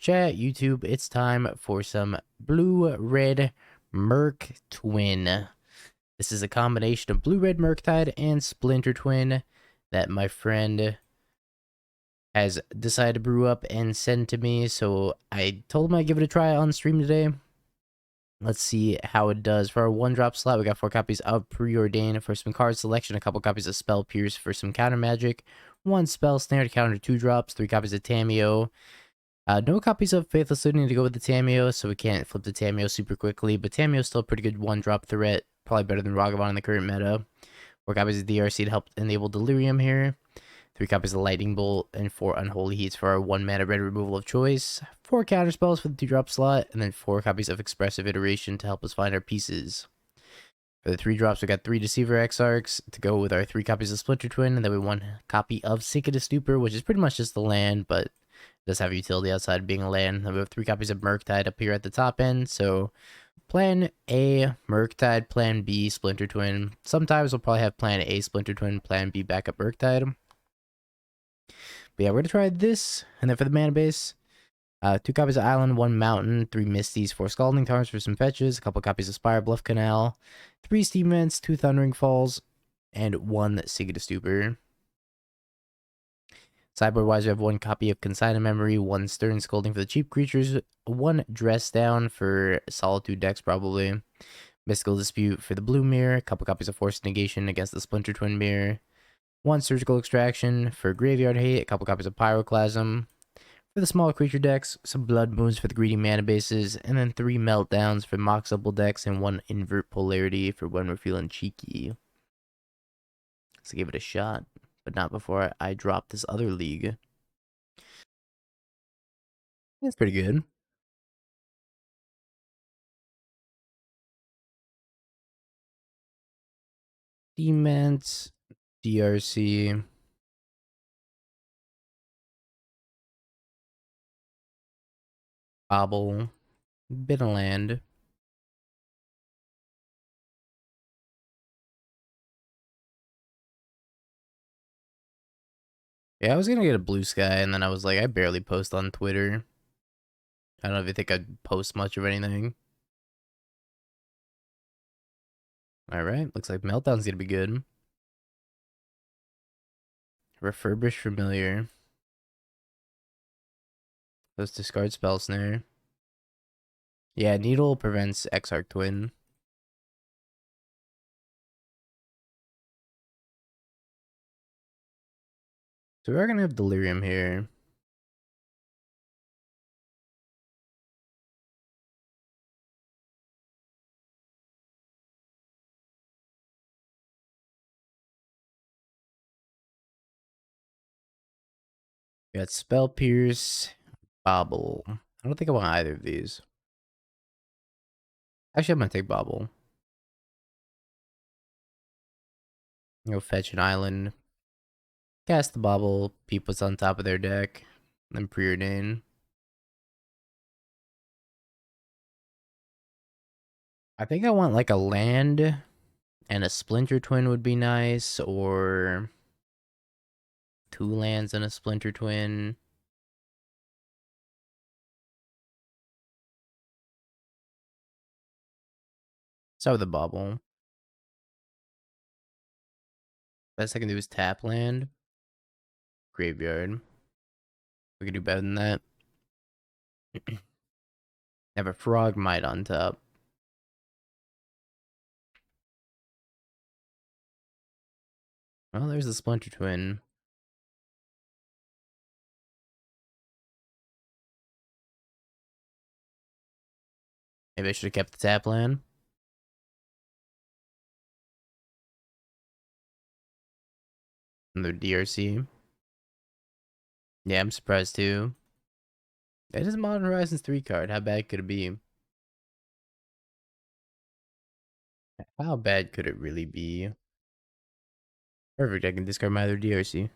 chat, YouTube, it's time for some blue-red Murktwin. This is a combination of blue-red Murktide and Splinter Twin that my friend has decided to brew up and send to me, so I told him I'd give it a try on stream today. Let's see how it does. For our 1-drop slot, we got 4 copies of Preordain for some card selection, a couple copies of Spell Pierce for some counter magic, 1 Spell Snare to counter 2 drops, 3 copies of Tamiyo. No copies of Faithless Looting to go with the Tamiyo, so we can't flip the Tamiyo super quickly, but Tamiyo's still a pretty good 1-drop threat, probably better than Ragavan in the current meta. 4 copies of DRC to help enable Delirium here. 3 copies of Lightning Bolt, and 4 Unholy Heats for our 1-mana red removal of choice. 4 Counterspells for the 2-drop slot, and then 4 copies of Expressive Iteration to help us find our pieces. For the 3 drops, we got 3 Deceiver Exarchs to go with our 3 copies of Splinter Twin, and then we 1 copy of Stupor, which is pretty much just the land, but it does have utility outside of being a land. And we have 3 copies of Murktide up here at the top end, so plan A, Murktide, plan B, Splinter Twin. Sometimes we'll probably have plan A, Splinter Twin, plan B, backup Murktide. But yeah, we're gonna try this, and then for the mana base, 2 copies of Island, 1 Mountain, 3 Misties, 4 Scalding Tarns for some fetches, a couple copies of Spirebluff Canal, 3 Steam Vents, 2 Thundering Falls, and 1 Stupor. Sideboard wise, we have 1 copy of Consign in Memory, 1 Stern Scolding for the cheap creatures, 1 Dress Down for Solitude decks probably, Mystical Dispute for the blue mirror, a couple copies of Force of Negation against the Splinter Twin mirror, 1 Surgical Extraction for Graveyard Hate, a couple copies of Pyroclasm. For the smaller creature decks, some Blood Moons for the greedy mana bases, and then 3 Meltdowns for Moxable decks, and 1 Invert Polarity for when we're feeling cheeky. Let's give it a shot, but not before I drop this other league. That's pretty good. Demons, DRC. Bauble, bit of land. Yeah, I was gonna get a blue sky, and then I was like, I barely post on Twitter. I don't know if you think I'd post much of anything. Alright, looks like Meltdown's gonna be good. Refurbish Familiar. Let's discard Spell Snare. Yeah, Needle prevents Exarch Twin. So we are gonna have Delirium here. We got Spell Pierce, Bauble. I don't think I want either of these. Actually, I'm gonna take Bauble. Go fetch an island. Cast the Bauble, peep what's on top of their deck. Then Preordain. I think I want like a land and a Splinter Twin would be nice, or 2 lands and a Splinter Twin. Start with the Bauble. Best I can do is tap land. Graveyard. We could do better than that. Have a Frogmite on top. Well, there's the Splinter Twin. Maybe I should have kept the tap land. Another DRC. Yeah, I'm surprised too. That is a Modern Horizons 3 card. How bad could it be? How bad could it really be? Perfect, I can discard my other DRC.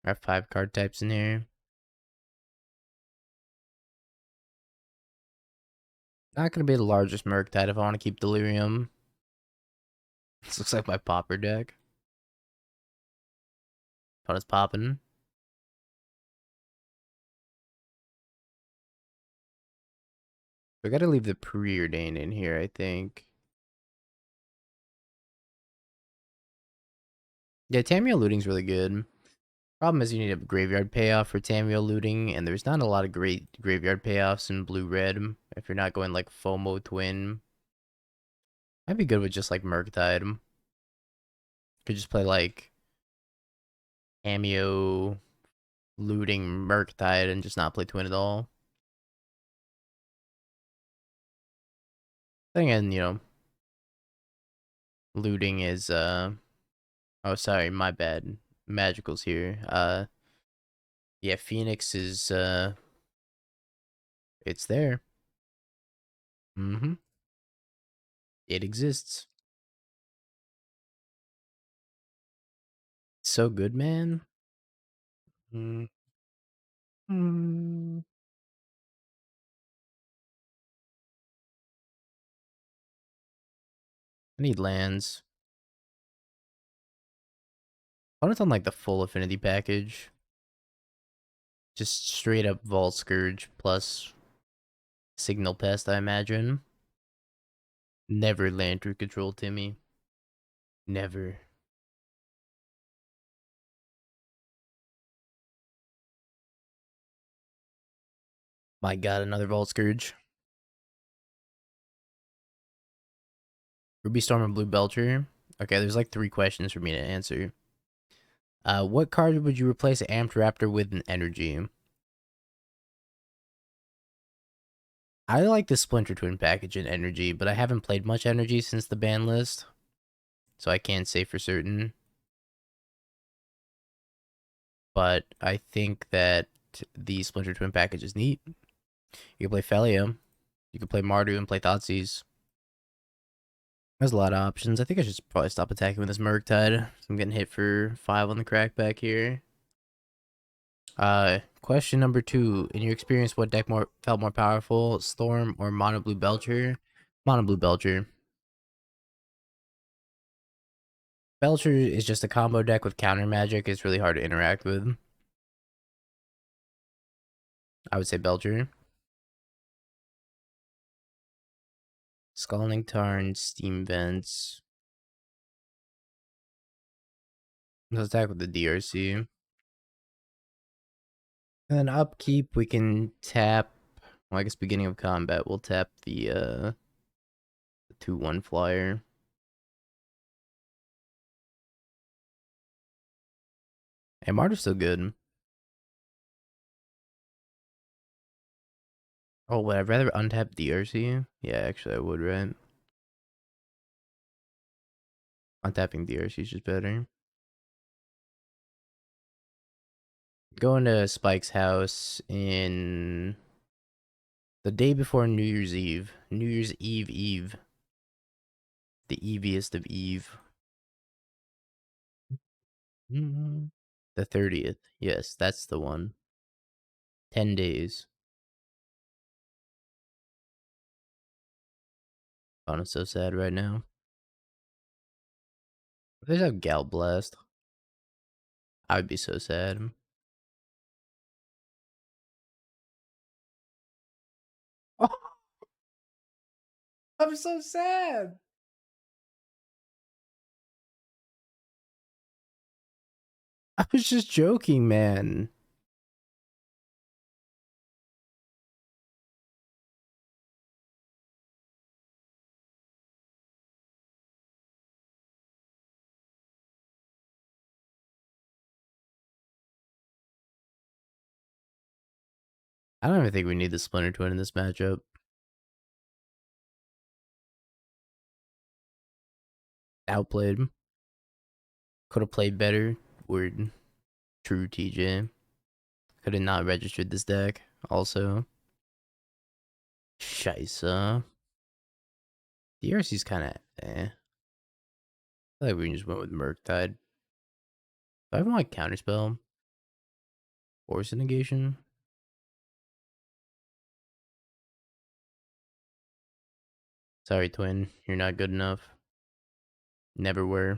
I have 5 card types in here. Not gonna be the largest Murktide if I want to keep Delirium. This looks like my Pauper deck. Opponent's popping. We gotta leave the Preordain in here, I think. Yeah, Tamiyo looting's really good. Problem is you need a graveyard payoff for Tamiyo looting, and there's not a lot of great graveyard payoffs in blue-red if you're not going like FOMO Twin. Might be good with just like Murktide. Could just play like Tamiyo looting Murktide and just not play Twin at all. Thing and looting is oh sorry, my bad. Magical's here. Yeah, Phoenix is it's there. Mm-hmm. It exists. So good, man. Mm. Mm. I need lands. I want it on like the full affinity package. Just straight up Vault Scourge plus Signal Pest, I imagine. Never land through control, Timmy. Never. My god, another Vault Scourge. Ruby Storm and Blue Belcher. Okay, there's like 3 questions for me to answer. What card would you replace Amped Raptor with an energy? I like the Splinter Twin package in energy, but I haven't played much energy since the ban list, so I can't say for certain. But I think that the Splinter Twin package is neat. You can play Felia, you can play Mardu and play Thoughtseize. There's a lot of options. I think I should probably stop attacking with this Murktide. I'm getting hit for 5 on the crackback here. Question number 2. In your experience, what deck felt more powerful, Storm or Mono Blue Belcher? Mono Blue Belcher. Belcher is just a combo deck with counter magic. It's really hard to interact with. I would say Belcher. Scalding Tarn, Steam Vents. Let's attack with the DRC. And then upkeep, we can tap. Well, I guess beginning of combat, we'll tap the 2/1 flyer. And Marty's still good. Oh, would I rather untap DRC? Yeah, actually, I would, right? Untapping DRC is just better. Going to Spike's house in the day before New Year's Eve. New Year's Eve Eve. The eviest of Eve. The 30th. Yes, that's the one. 10 days. Oh, I'm so sad right now. If there's a Gal Blast, I would be so sad. Oh, I'm so sad. I was just joking, man. I don't even think we need the Splinter Twin in this matchup. Outplayed. Could have played better. Word. True TJ. Could have not registered this deck. Also. Scheisse. DRC's kind of eh. I feel like we just went with Murktide. Do I even like Counterspell? Force of Negation? Sorry, Twin. You're not good enough. Never were.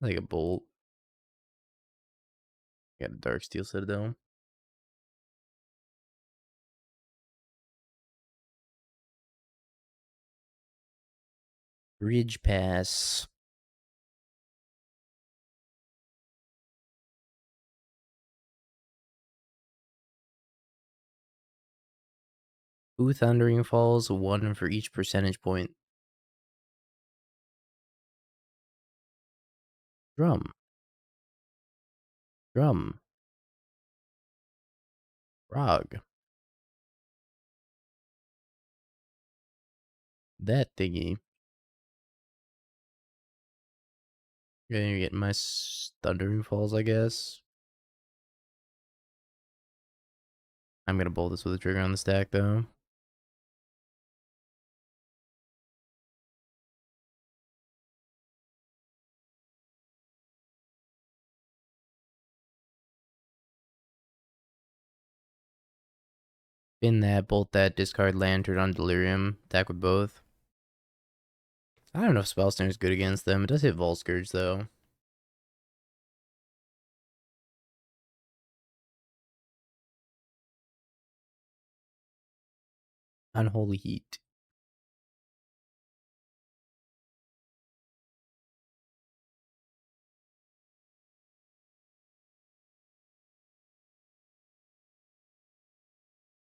Like a bolt. Got a Dark Steel Citadel. Ridge Pass. Two Thundering Falls, one for each percentage point. Drum. Drum. Rog. That thingy. Gonna get my Thundering Falls, I guess. I'm gonna bolt this with a trigger on the stack, though. Spin that, bolt that, discard Lantern on Delirium. Attack with both. I don't know if Spell Snare is good against them. It does hit Vault Scourge, though. Unholy Heat.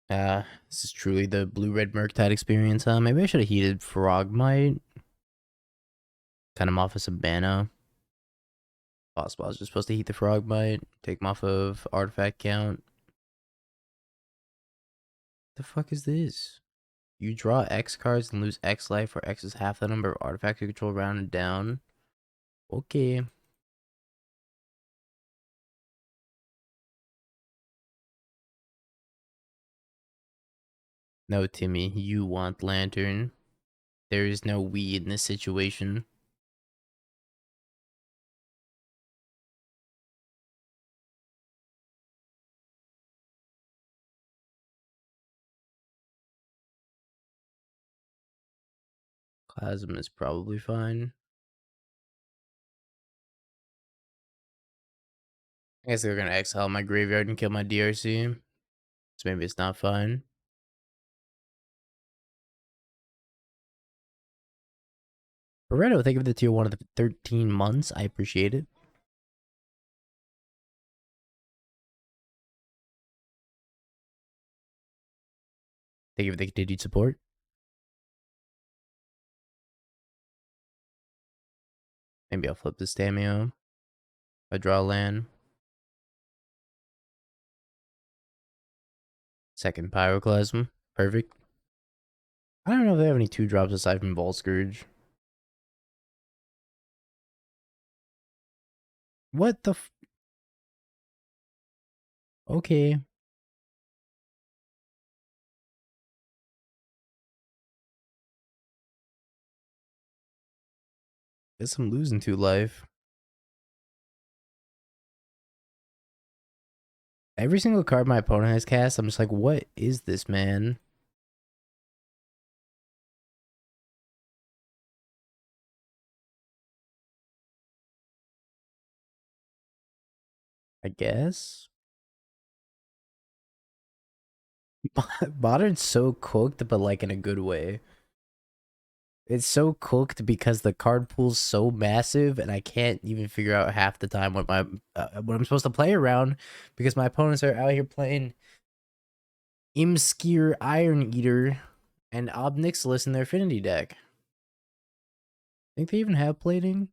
This is truly the blue-red Murktide experience, huh? Maybe I should have heated Frogmite. Cut him off of some mana. Possible. I was just supposed to heat the Frogmite. Take him off of artifact count. The fuck is this? You draw X cards and lose X life, where X is half the number of artifacts you control rounded down. Okay. No, Timmy, you want Lantern. There is no we in this situation. Plasm is probably fine. I guess they're gonna exile my graveyard and kill my DRC. So maybe it's not fine. Pareto, thank you for the tier 1 of the 13 months. I appreciate it. Thank you for the continued support. Maybe I'll flip this Tamiyo. I draw land. Second Pyroclasm. Perfect. I don't know if they have any 2-drops aside from Vault Scourge. What the f... Okay. Guess I'm losing 2 life. Every single card my opponent has cast, I'm just like, what is this, man? I guess. Modern's so cooked, but like in a good way. It's so cooked because the card pool's so massive, and I can't even figure out half the time what I'm supposed to play around, because my opponents are out here playing Imskir Iron Eater and Ob Nixilis in their Affinity deck. Think they even have plating?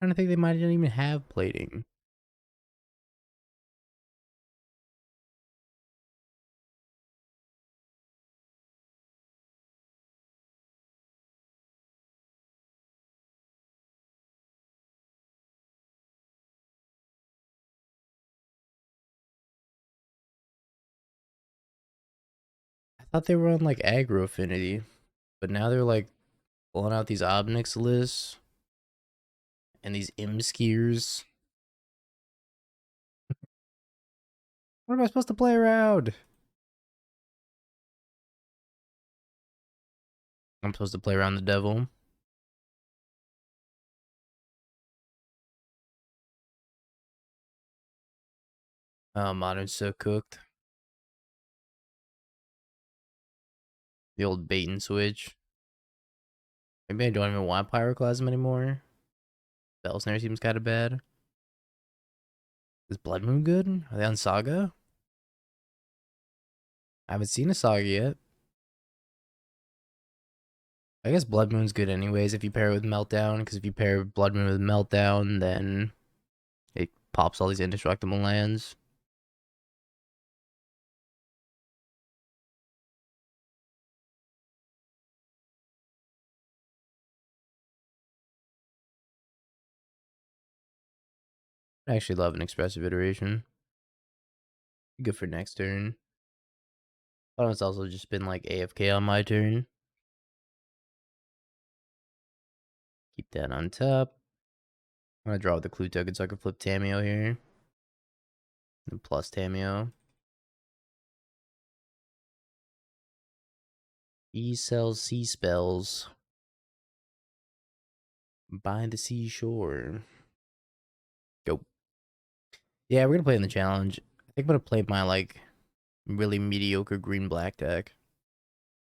I don't think they might not even have plating. I thought they were on like aggro affinity, but now they're like pulling out these Ob Nixilis and these Imskirs. What am I supposed to play around? I'm supposed to play around the devil. Modern's so cooked. The old bait and switch. Maybe I don't even want Pyroclasm anymore. Spell Snare seems kind of bad. Is Blood Moon good? Are they on Saga? I haven't seen a Saga yet. I guess Blood Moon's good anyways if you pair it with Meltdown, because if you pair Blood Moon with Meltdown, then it pops all these indestructible lands. I actually love an Expressive Iteration. Good for next turn. But it's also just been like AFK on my turn. Keep that on top. I'm gonna draw with the clue token so I can flip Tamiyo here. And plus Tamiyo. E sells sea spells. By the seashore. Go. Yeah, we're gonna play in the challenge. I think I'm gonna play my like really mediocre green black deck.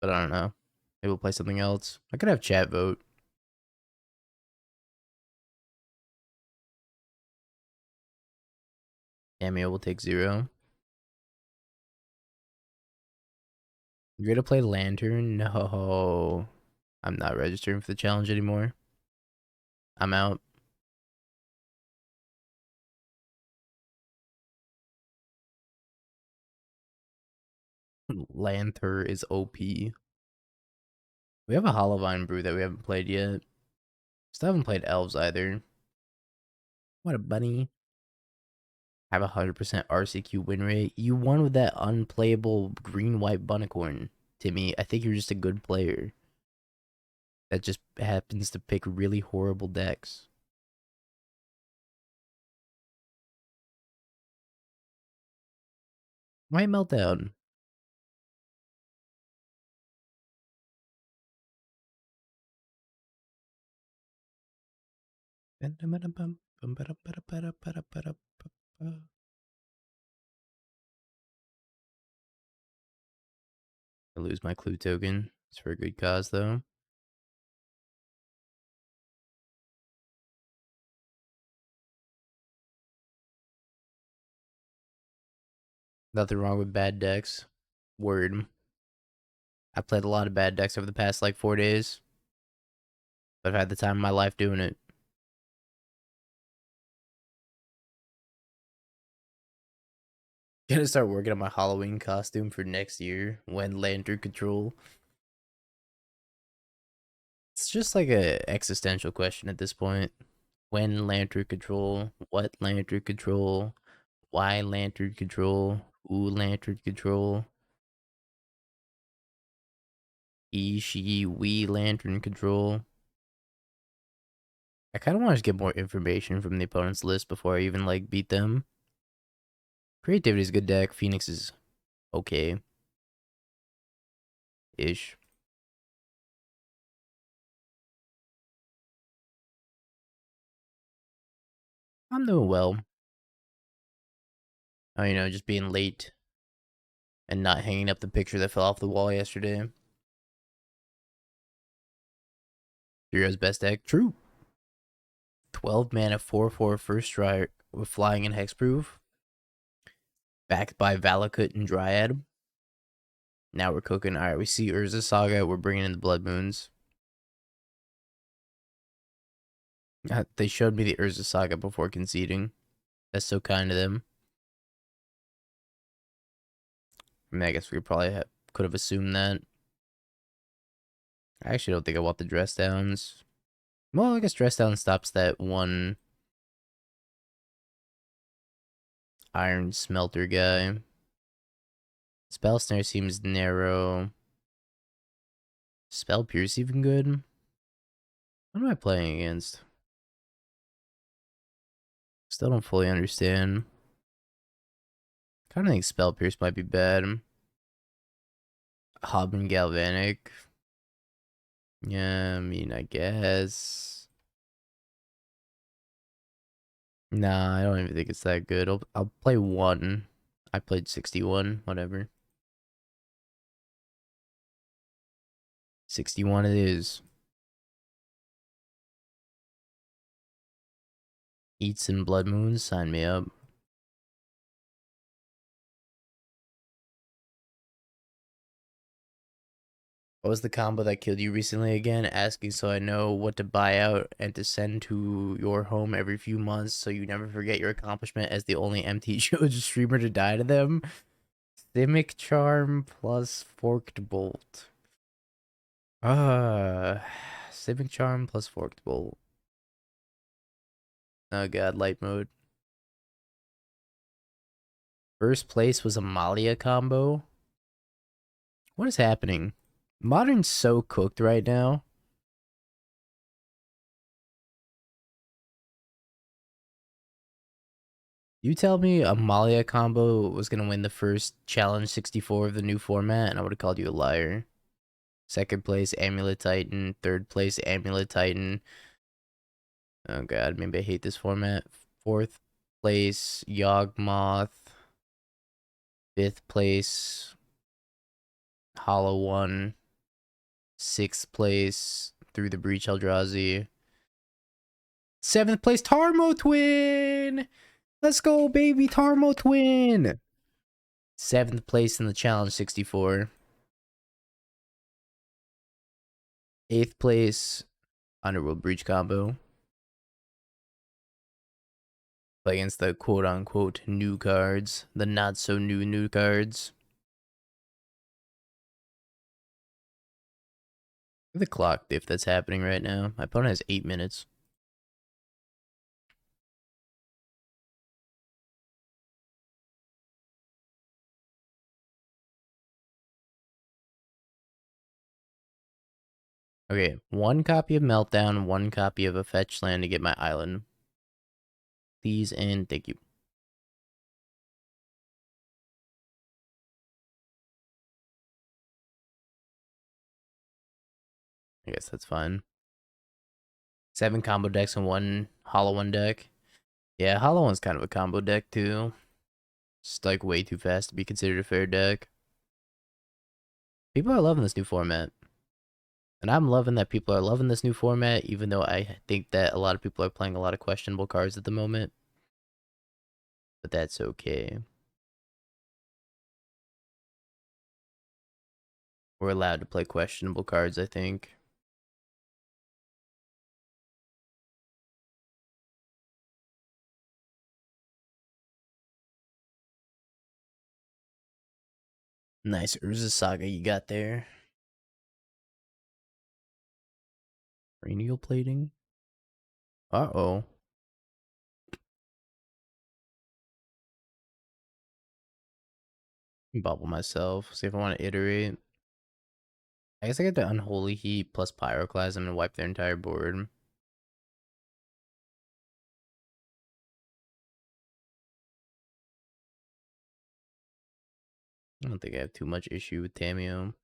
But I don't know. Maybe we'll play something else. I could have chat vote. Tamiyo will take 0. You ready to play Lantern? No. I'm not registering for the challenge anymore. I'm out. Lantern is OP. We have a Hollowvine brew that we haven't played yet. Still haven't played Elves either. What a bunny. Have a 100% RCQ win rate. You won with that unplayable green-white Bunnicorn, Timmy. I think you're just a good player that just happens to pick really horrible decks. Why Meltdown? I lose my clue token. It's for a good cause, though. Nothing wrong with bad decks. Word. I played a lot of bad decks over the past, like, 4 days. But I've had the time of my life doing it. Gonna start working on my Halloween costume for next year when Lantern Control. It's just like a existential question at this point. When Lantern Control? What Lantern Control? Why Lantern Control? Who Lantern Control? He, she, we Lantern Control. I kind of want to get more information from the opponent's list before I even like beat them. Creativity is a good deck. Phoenix is okay. Ish. I'm doing well. Oh, you know, just being late and not hanging up the picture that fell off the wall yesterday. Hero's best deck. True. 12 mana 4/4 first strike with flying and hexproof. Backed by Valakut and Dryad. Now we're cooking. Alright, we see Urza Saga. We're bringing in the Blood Moons. They showed me the Urza Saga before conceding. That's so kind of them. I mean, I guess we probably could have assumed that. I actually don't think I want the Dress Downs. Well, I guess Dress Down stops that one Iron Smelter guy. Spell Snare seems narrow. Spell Pierce even good? What am I playing against? Still don't fully understand. Kind of think Spell Pierce might be bad. Hobbin Galvanic. Yeah, I mean, I guess. Nah, I don't even think it's that good. I'll play one. I played 61, whatever. 61 it is. Eats and Blood Moons, sign me up. What was the combo that killed you recently again? Asking so I know what to buy out and to send to your home every few months so you never forget your accomplishment as the only MTGO streamer to die to them. Simic Charm plus Forked Bolt. Simic Charm plus Forked Bolt. Oh god, light mode. First place was a Malia combo. What is happening? Modern's so cooked right now. You tell me a Malia combo was gonna win the first Challenge 64 of the new format, and I would have called you a liar. Second place, Amulet Titan. Third place, Amulet Titan. Oh god, maybe I hate this format. Fourth place, Yawgmoth. Fifth place, Hollow One. Sixth place, Through the Breach Eldrazi. Seventh place, Tarmo Twin! Let's go, baby, Tarmo Twin! Seventh place in the Challenge 64. Eighth place, Underworld Breach combo. Against the quote-unquote new cards. The not-so-new cards. The clock diff that's happening right now. My opponent has 8 minutes. Okay, 1 copy of Meltdown, 1 copy of a fetch land to get my island. Please and thank you. I guess that's fine. 7 combo decks and 1 Hollow One deck. Yeah, Hollow One's kind of a combo deck too. It's like way too fast to be considered a fair deck. People are loving this new format. And I'm loving that people are loving this new format, even though I think that a lot of people are playing a lot of questionable cards at the moment. But that's okay. We're allowed to play questionable cards, I think. Nice Urza Saga you got there. Cranial plating? Uh-oh. Bauble myself. See if I want to iterate. I guess I get the Unholy Heat plus Pyroclasm and wipe their entire board. I don't think I have too much issue with Tamiyo.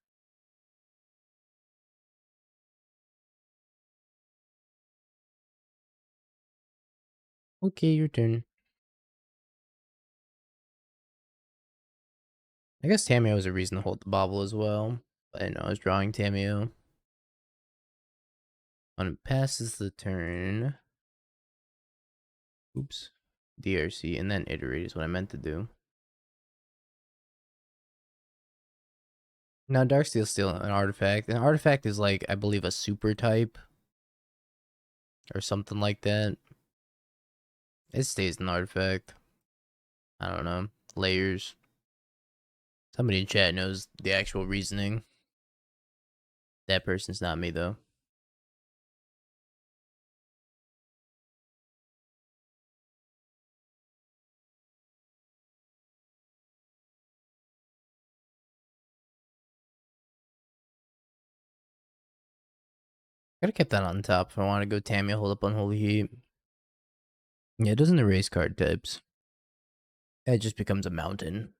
Okay, your turn. I guess Tamiyo is a reason to hold the Bauble as well. But I know I was drawing Tamiyo. When it passes the turn. Oops. DRC and then iterate is what I meant to do. Now Darksteel's still an artifact. An artifact is like, I believe, a super type. Or something like that. It stays an artifact. I don't know. Layers. Somebody in chat knows the actual reasoning. That person's not me, though. Could have kept that on top if I want to go Tamiyo, hold up Unholy Heat. Yeah, it doesn't erase card types. It just becomes a mountain.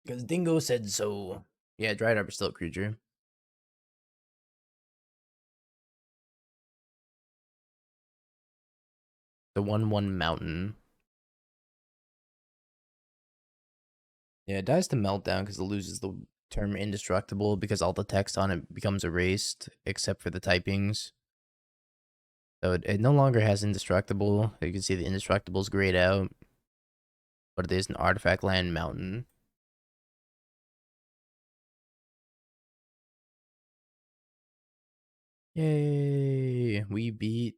Because Dingo said so. Yeah, Dried Arbor still a creature. The 1/1 mountain. Yeah, it dies to Meltdown because it loses the term indestructible because all the text on it becomes erased except for the typings. So it no longer has indestructible. You can see the indestructible is grayed out, but it is an artifact land mountain. Yay! We beat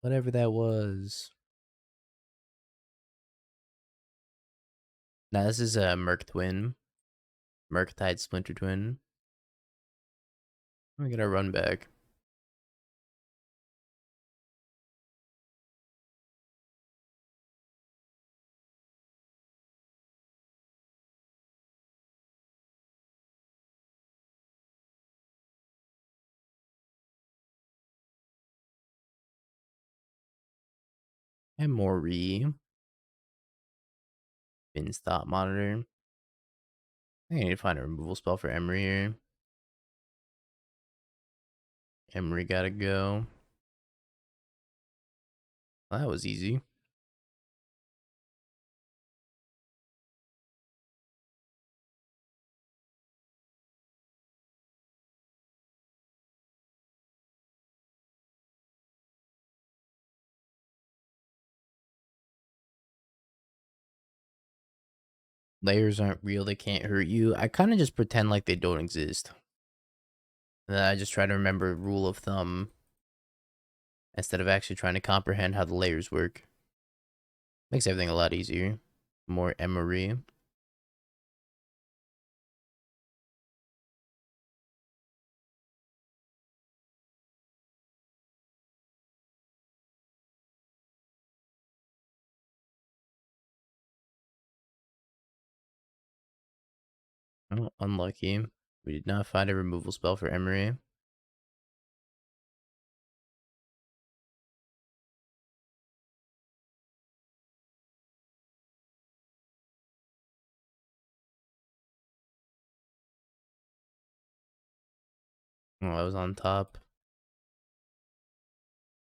whatever that was. Now this is a Murktwin. Murktide Splinter Twin. We get our run back. Emory. Fin's Thought Monitor. I think I need to find a removal spell for Emery here. Emery gotta go. Well, that was easy. Layers aren't real, they can't hurt you. I kind of just pretend like they don't exist. And then I just try to remember rule of thumb instead of actually trying to comprehend how the layers work. Makes everything a lot easier. More Emery. Oh, unlucky. We did not find a removal spell for Emery. Oh, I was on top.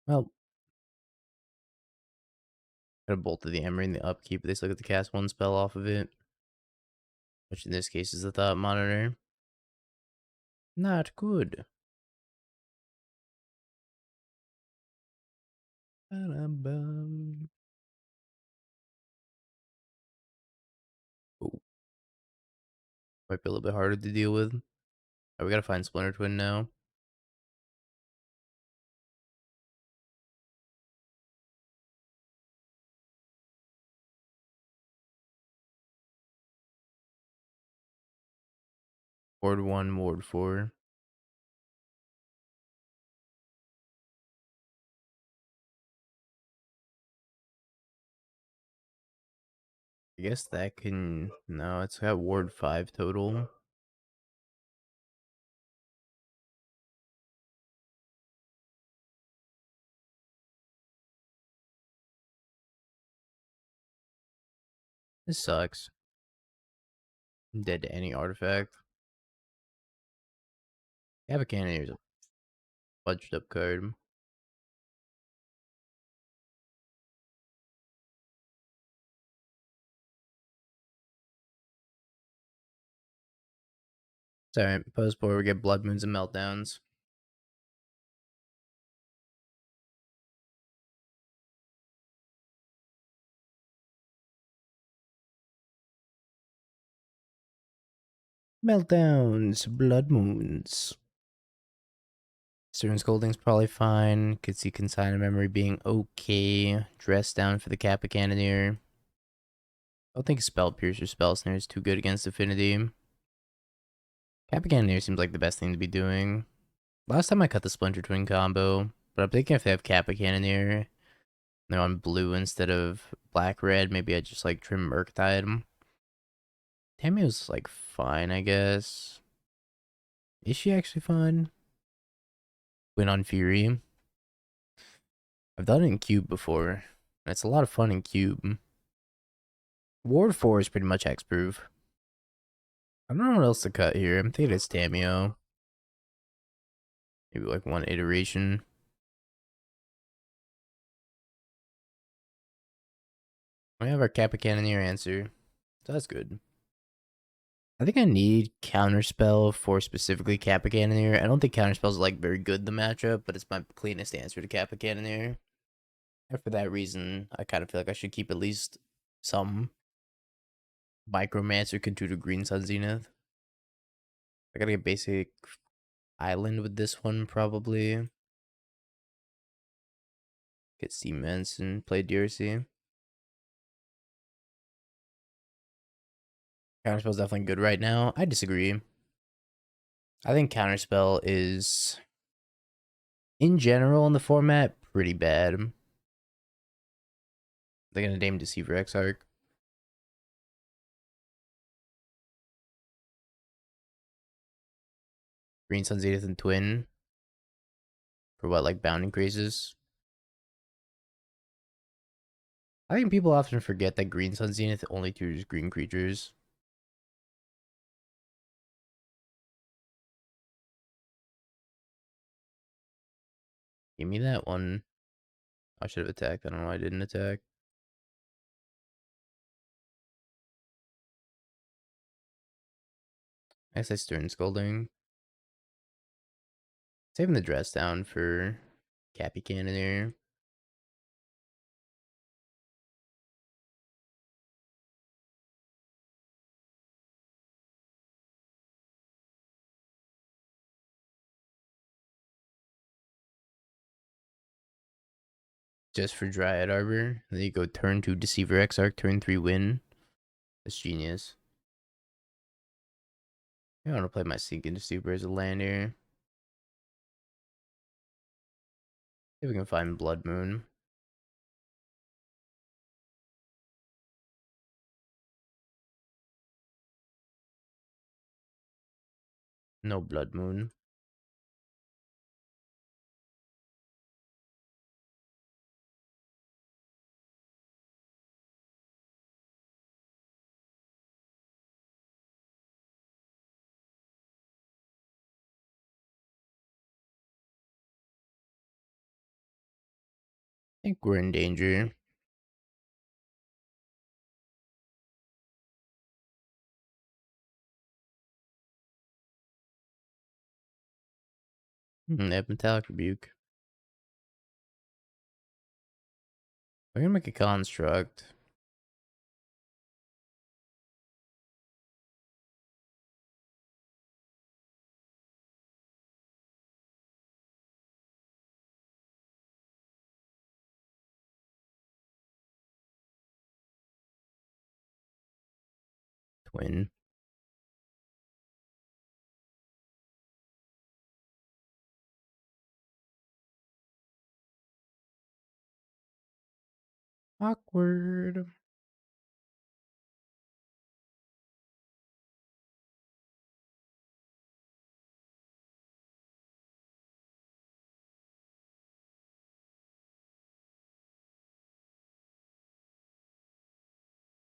Well, could have bolted the Emery in the upkeep. They still get to cast one spell off of it, which in this case is the Thought Monitor. Not good. Ba-dum-bum. Oh, might be a little bit harder to deal with. Oh, we gotta find Splinter Twin now. Ward 1, Ward 4. I guess that can... No, it's got Ward 5 total. This sucks. I'm dead to any artifact. Cannoneer is a fudged up card. It's alright. Post board, we get Blood Moons and Meltdowns. Meltdowns, Blood Moons. Stern Scolding's probably fine. Could see Consign of Memory being okay. Dress down for the Kappa Cannoneer. I don't think Spell Pierce or Spell Snare is too good against Affinity. Kappa Cannoneer seems like the best thing to be doing. Last time I cut the Splinter Twin combo, but I'm thinking if they have Kappa Cannoneer, they're on blue instead of black-red, maybe I just like trim Murktide. Tamiyo's like fine, I guess. Is she actually fine? Win on Fury. I've done it in Cube before. It's a lot of fun in Cube. Ward 4 is pretty much hexproof. I don't know what else to cut here. I'm thinking it's Tamiyo. Maybe like one iteration. We have our Kappa Cannoneer answer. So that's good. I think I need Counterspell for specifically Kappa Cannoneer. I don't think Counterspell's like very good in the matchup, but it's my cleanest answer to Kappa Cannoneer. And for that reason, I kind of feel like I should keep at least some Micromancer Contutor Green Sun Zenith. I gotta get basic Island with this one, probably. Get Cements and play DRC. Counterspell's definitely good right now. I disagree. I think Counterspell is, in general, in the format, pretty bad. They're gonna name Deceiver Exarch. Green Sun Zenith and Twin. For what, like bound increases? I think people often forget that Green Sun Zenith only chooses green creatures. Give me that one. I should have attacked. I don't know why I didn't attack. I guess I Stern Scolding. Saving the dress down for Cappy Cannoneer. Just for Dryad Arbor. Then you go turn 2 Deceiver Exarch, turn 3 win. That's genius. I want to play my Sinking Stupor as a land here. See if we can find Blood Moon. No Blood Moon. I think we're in danger. They have Metallic Rebuke. We're gonna make a construct. Twin. Awkward.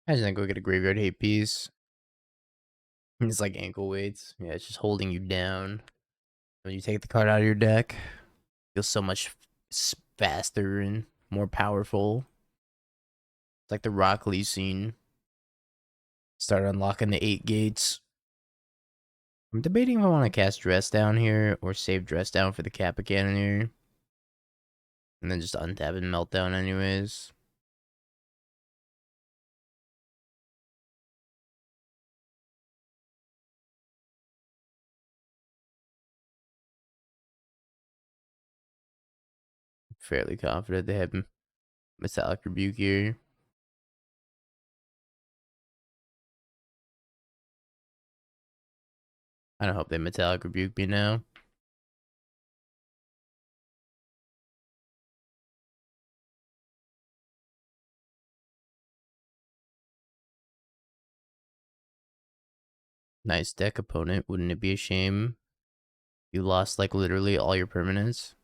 Imagine I go get a graveyard hate piece. It's like ankle weights. Yeah, it's just holding you down. When you take the card out of your deck, feels so much faster and more powerful. It's like the Rock Lee scene. Start unlocking the 8 gates. I'm debating if I want to cast Dress Down here or save Dress Down for the Kappa Cannoneer. And then just untap and Meltdown anyways. Fairly confident they have Metallic Rebuke here. I don't hope they Metallic Rebuke me now. Nice deck opponent. Wouldn't it be a shame? You lost like literally all your permanents.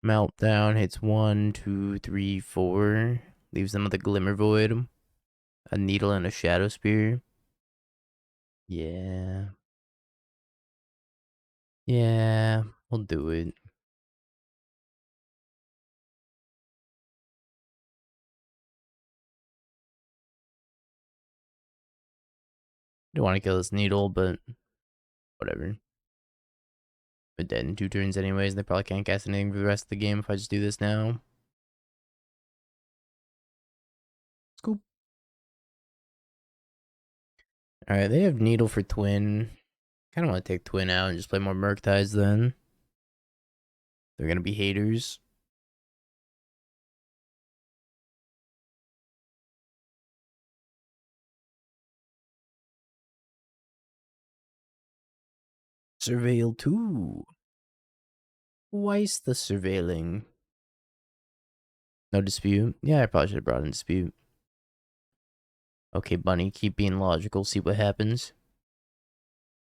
Meltdown hits 1, 2, 3, 4. Leaves them with a Glimmer Void, a Needle, and a Shadow Spear. Yeah. Yeah, we'll do it. Don't want to kill this Needle, but whatever. We're dead in 2 turns anyways. They probably can't cast anything for the rest of the game if I just do this now. Scoop. Alright, they have Needle for Twin. Kind of want to take Twin out and just play more Murktides then. They're going to be haters. Surveil 2. Twice the surveilling. No dispute. Yeah, I probably should have brought in dispute. Okay, Bunny, keep being logical. See what happens.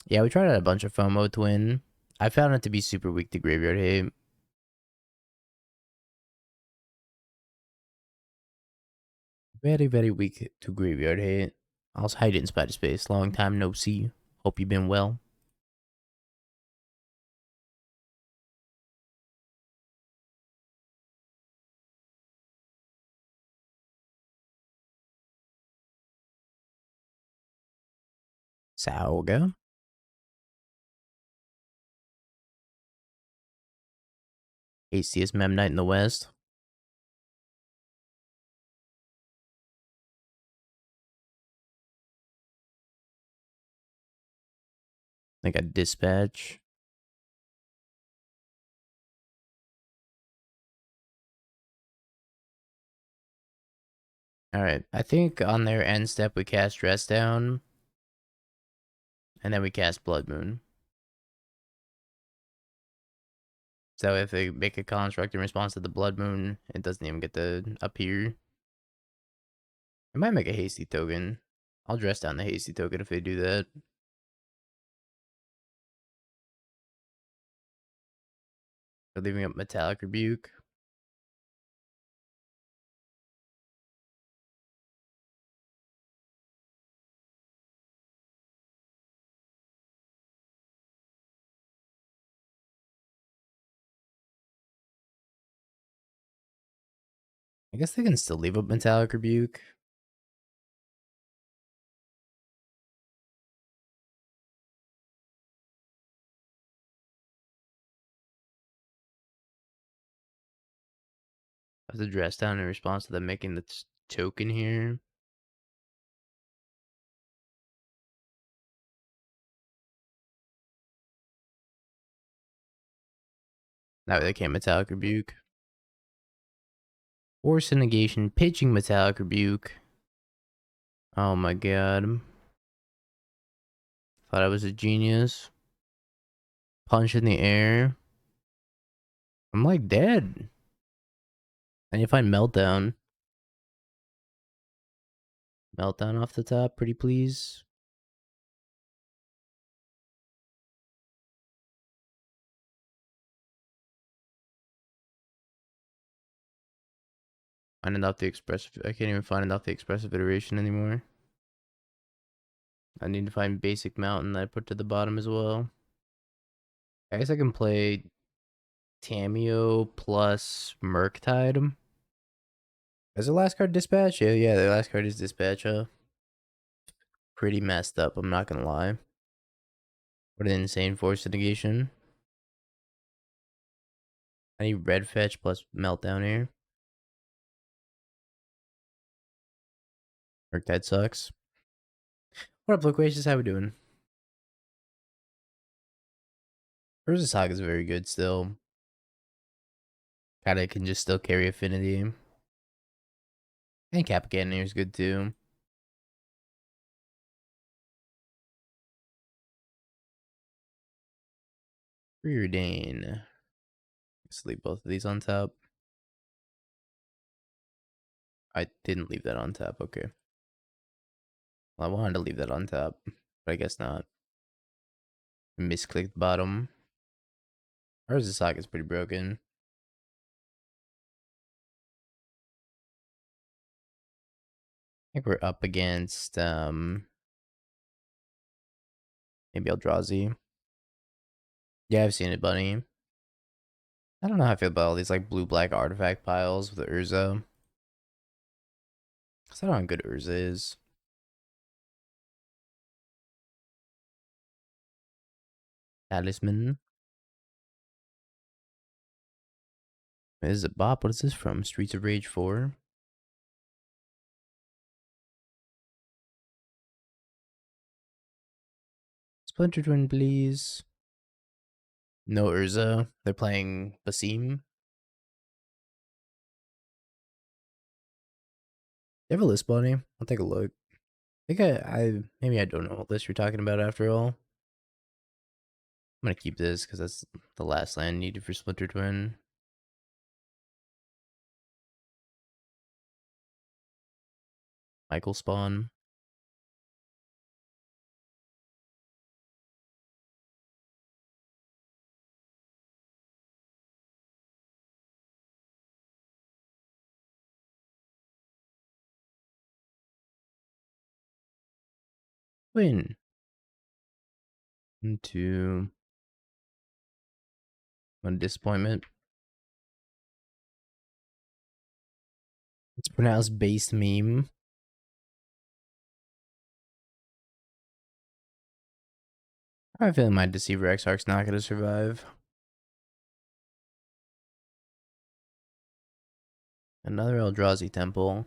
Yeah, we tried out a bunch of FOMO Twin. I found it to be super weak to Graveyard Hate. Very, very weak to Graveyard Hate. I was hiding in Spider Space. Long time no see. Hope you've been well. Sauga. Hastiest Mem Knight in the West. Like a Dispatch. Alright, I think on their end step we cast Dress Down. And then we cast Blood Moon. So if they make a construct in response to the Blood Moon, it doesn't even get to appear. I might make a hasty token. I'll dress down the hasty token if they do that. They're leaving up Metallic Rebuke. I guess they can still leave up Metallic Rebuke. I have to dress down in response to them making the token here. That way they can't Metallic Rebuke. Force of Negation, pitching Metallic Rebuke. Oh my god. Thought I was a genius. Punch in the air. I'm like dead. I need to find Meltdown. Meltdown off the top, pretty please. Finding out the expressive. I can't even find out the expressive iteration anymore. I need to find basic mountain that I put to the bottom as well. I guess I can play Tamiyo plus Murktide. Is the last card Dispatch? Yeah, the last card is Dispatch. Pretty messed up, I'm not gonna lie. What an insane Force of Negation. I need red fetch plus Meltdown here. Murktide sucks. What up, Loquacious? How we doing? Urza Saga is very good still. Kinda can just still carry affinity. And Kappa Cannoneer is good too. Preordain. Let's leave both of these on top. I didn't leave that on top, okay. Well, I wanted to leave that on top, but I guess not. Misclicked bottom. Urza Saga is pretty broken. think we're up against, maybe Eldrazi. Yeah, I've seen it, Bunny. I don't know how I feel about all these, like, blue-black artifact piles with the Urza. Because I don't know how good Urza is. Talisman. Is it Bop? What is this from? Streets of Rage 4? Splinter Twin, please. No Urza. They're playing Basim. They have a list, Bunny. I'll take a look. I think maybe I don't know what list you're talking about after all. I'm gonna keep this because that's the last land needed for Splinter Twin. Michael Spawn. Win. Into one disappointment. It's pronounced base meme. I feel my Deceiver Exarch's not gonna survive. Another Eldrazi Temple.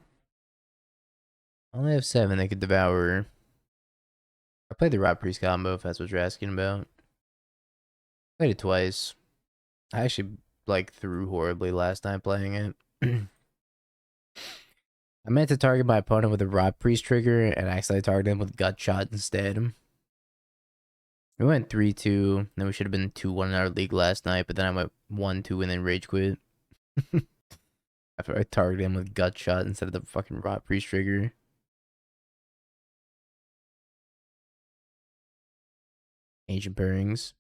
I only have 7 they could devour. I played the Rot Priest combo if that's what you're asking about. Played it twice. I actually like threw horribly last time playing it. I meant to target my opponent with a Rot Priest trigger and accidentally targeted him with Gut Shot instead. We went 3-2, then we should have been 2-1 in our league last night, but then I went 1-2 and then rage quit. After I targeted him with Gut Shot instead of the fucking Rot Priest trigger. Ancient Pairings.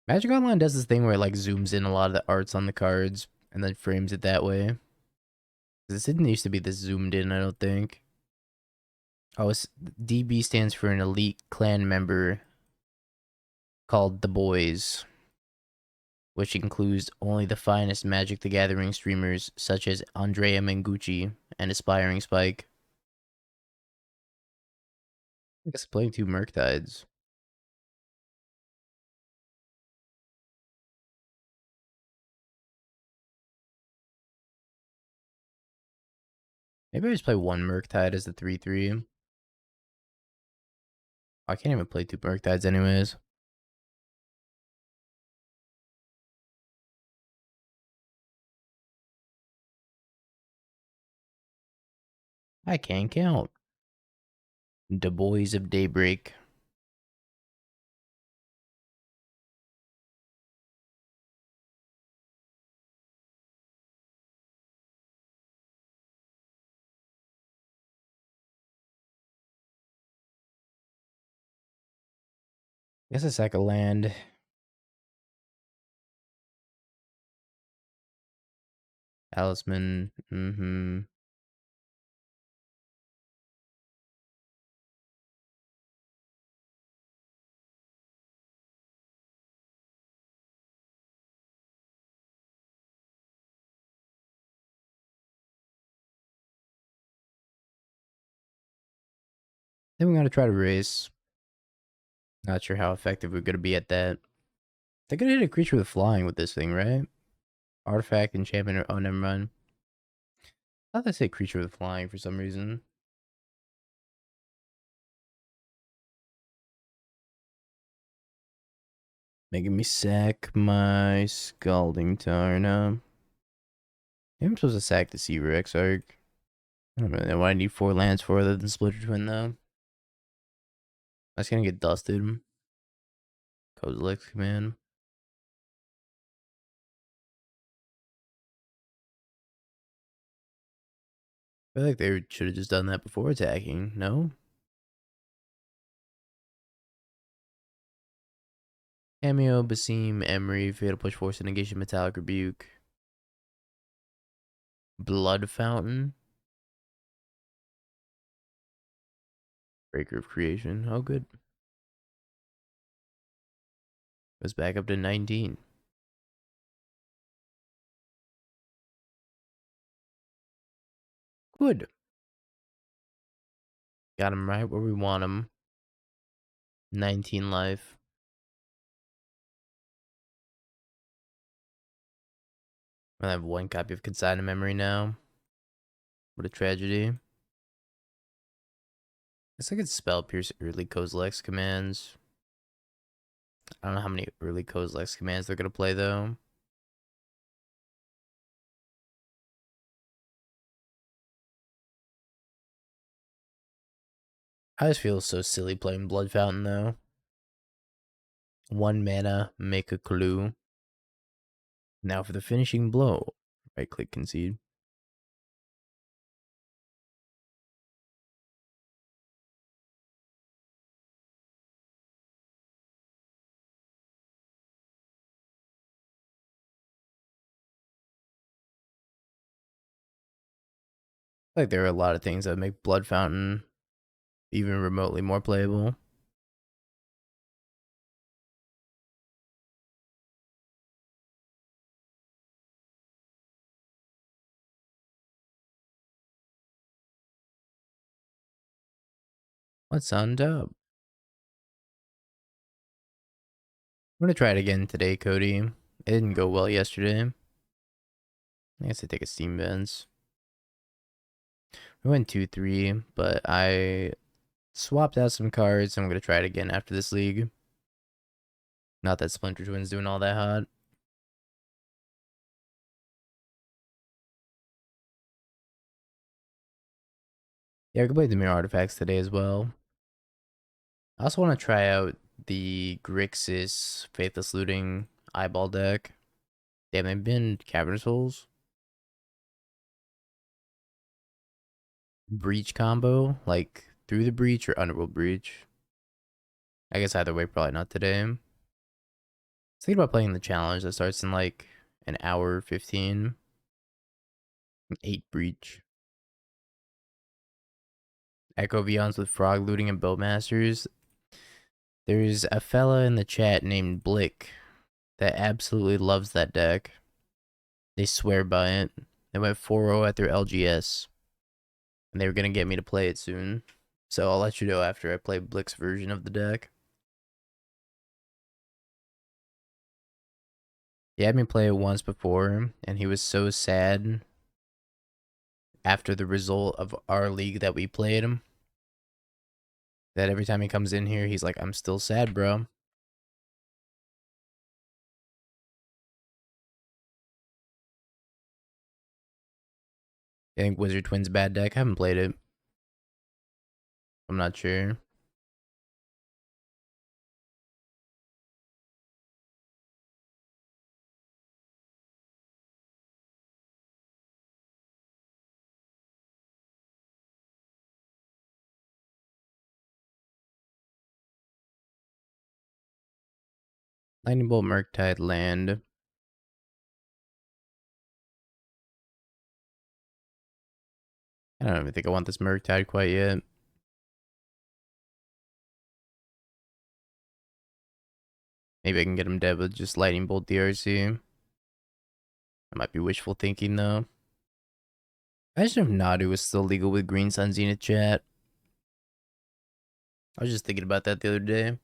Magic Online does this thing where it like zooms in a lot of the arts on the cards and then frames it that way. This didn't used to be this zoomed in, I don't think. Oh, DB stands for an elite clan member called The Boys, which includes only the finest Magic the Gathering streamers such as Andrea Mengucci and Aspiring Spike. I guess playing 2 Murktides. Maybe I just play 1 Murktide as the 3-3. I can't even play 2 Murktides anyways. I can't count. The Boys of Daybreak. I guess a sack of land. Talisman. Then we gotta try to race. Not sure how effective we're gonna be at that. They're gonna hit a creature with flying with this thing, right? Artifact, enchantment, or oh, never mind. I thought they said creature with flying for some reason. Making me sack my Scalding Tarn. Maybe I'm supposed to sack the Deceiver Exarch. I don't really know what I need 4 lands for other than Splinter Twin, though. That's gonna get dusted. Kozilek's Command. I feel like they should have just done that before attacking, no? Tamiyo, Basim, Emery, Fatal Push, Force of Negation, Metallic Rebuke. Blood Fountain. Breaker of Creation. Oh, good. Goes back up to 19. Good. Got him right where we want him. 19 life. I have one copy of Consign in memory now. What a tragedy. Guess I could spell pierce early Kozilek's commands. I don't know how many early Kozilek's commands they're gonna play though. I just feel so silly playing Blood Fountain though. 1 mana, make a clue. Now for the finishing blow. Right click concede. Like there are a lot of things that make Blood Fountain even remotely more playable. What's on top? I'm gonna try it again today, Cody. It didn't go well yesterday. I guess I take a Steam Vents. We went 2-3, but I swapped out some cards. I'm gonna try it again after this league. Not that Splinter Twin's doing all that hot. Yeah, I could play the Mirror Artifacts today as well. I also want to try out the Grixis Faithless Looting Eyeball deck. Damn, they've been Cavernous Holes. Breach combo, like through the breach or Underworld Breach. I guess either way, probably not today. I was thinking about playing the challenge that starts in like an hour 15. 8 breach. Echo Vions with Frog Looting and Boatmasters. There's a fella in the chat named Blick that absolutely loves that deck. They swear by it. They went 4-0 at their LGS. And they were going to get me to play it soon. So I'll let you know after I play Blick's version of the deck. He had me play it once before, and he was so sad after the result of our league that we played him that every time he comes in here, he's like, I'm still sad, bro. I think Wizard Twin's bad deck. I haven't played it. I'm not sure. Lightning Bolt Murktide land. I don't even think I want this Murktide quite yet. Maybe I can get him dead with just Lightning Bolt DRC. That might be wishful thinking though. Imagine if Nadu was still legal with Green Sun Zenith chat. I was just thinking about that the other day.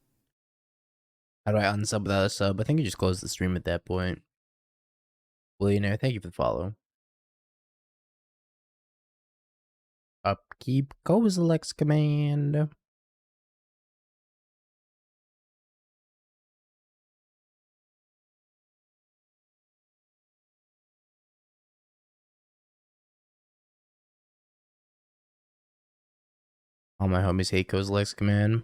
How do I unsub without a sub? I think you just close the stream at that point. Billionaire, thank you for the follow. Upkeep Kozilek's command. All my homies hate Kozilek's command.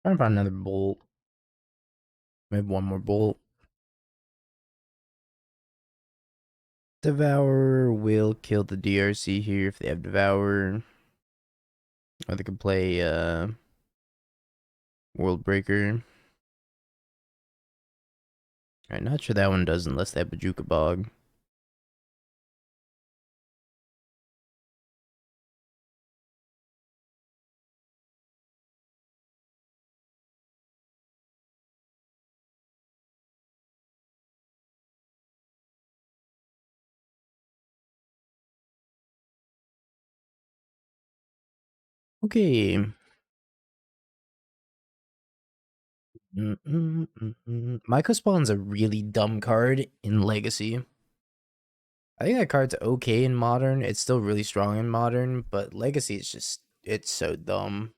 Trying to find another bolt. Maybe one more bolt. Devourer will kill the DRC here if they have Devourer. Or they can play World Breaker. Alright, not sure that one does unless they have Bajuka Bog. Okay. Mycospawn's a really dumb card in Legacy. I think that card's okay in Modern. It's still really strong in Modern, but Legacy is just, it's so dumb.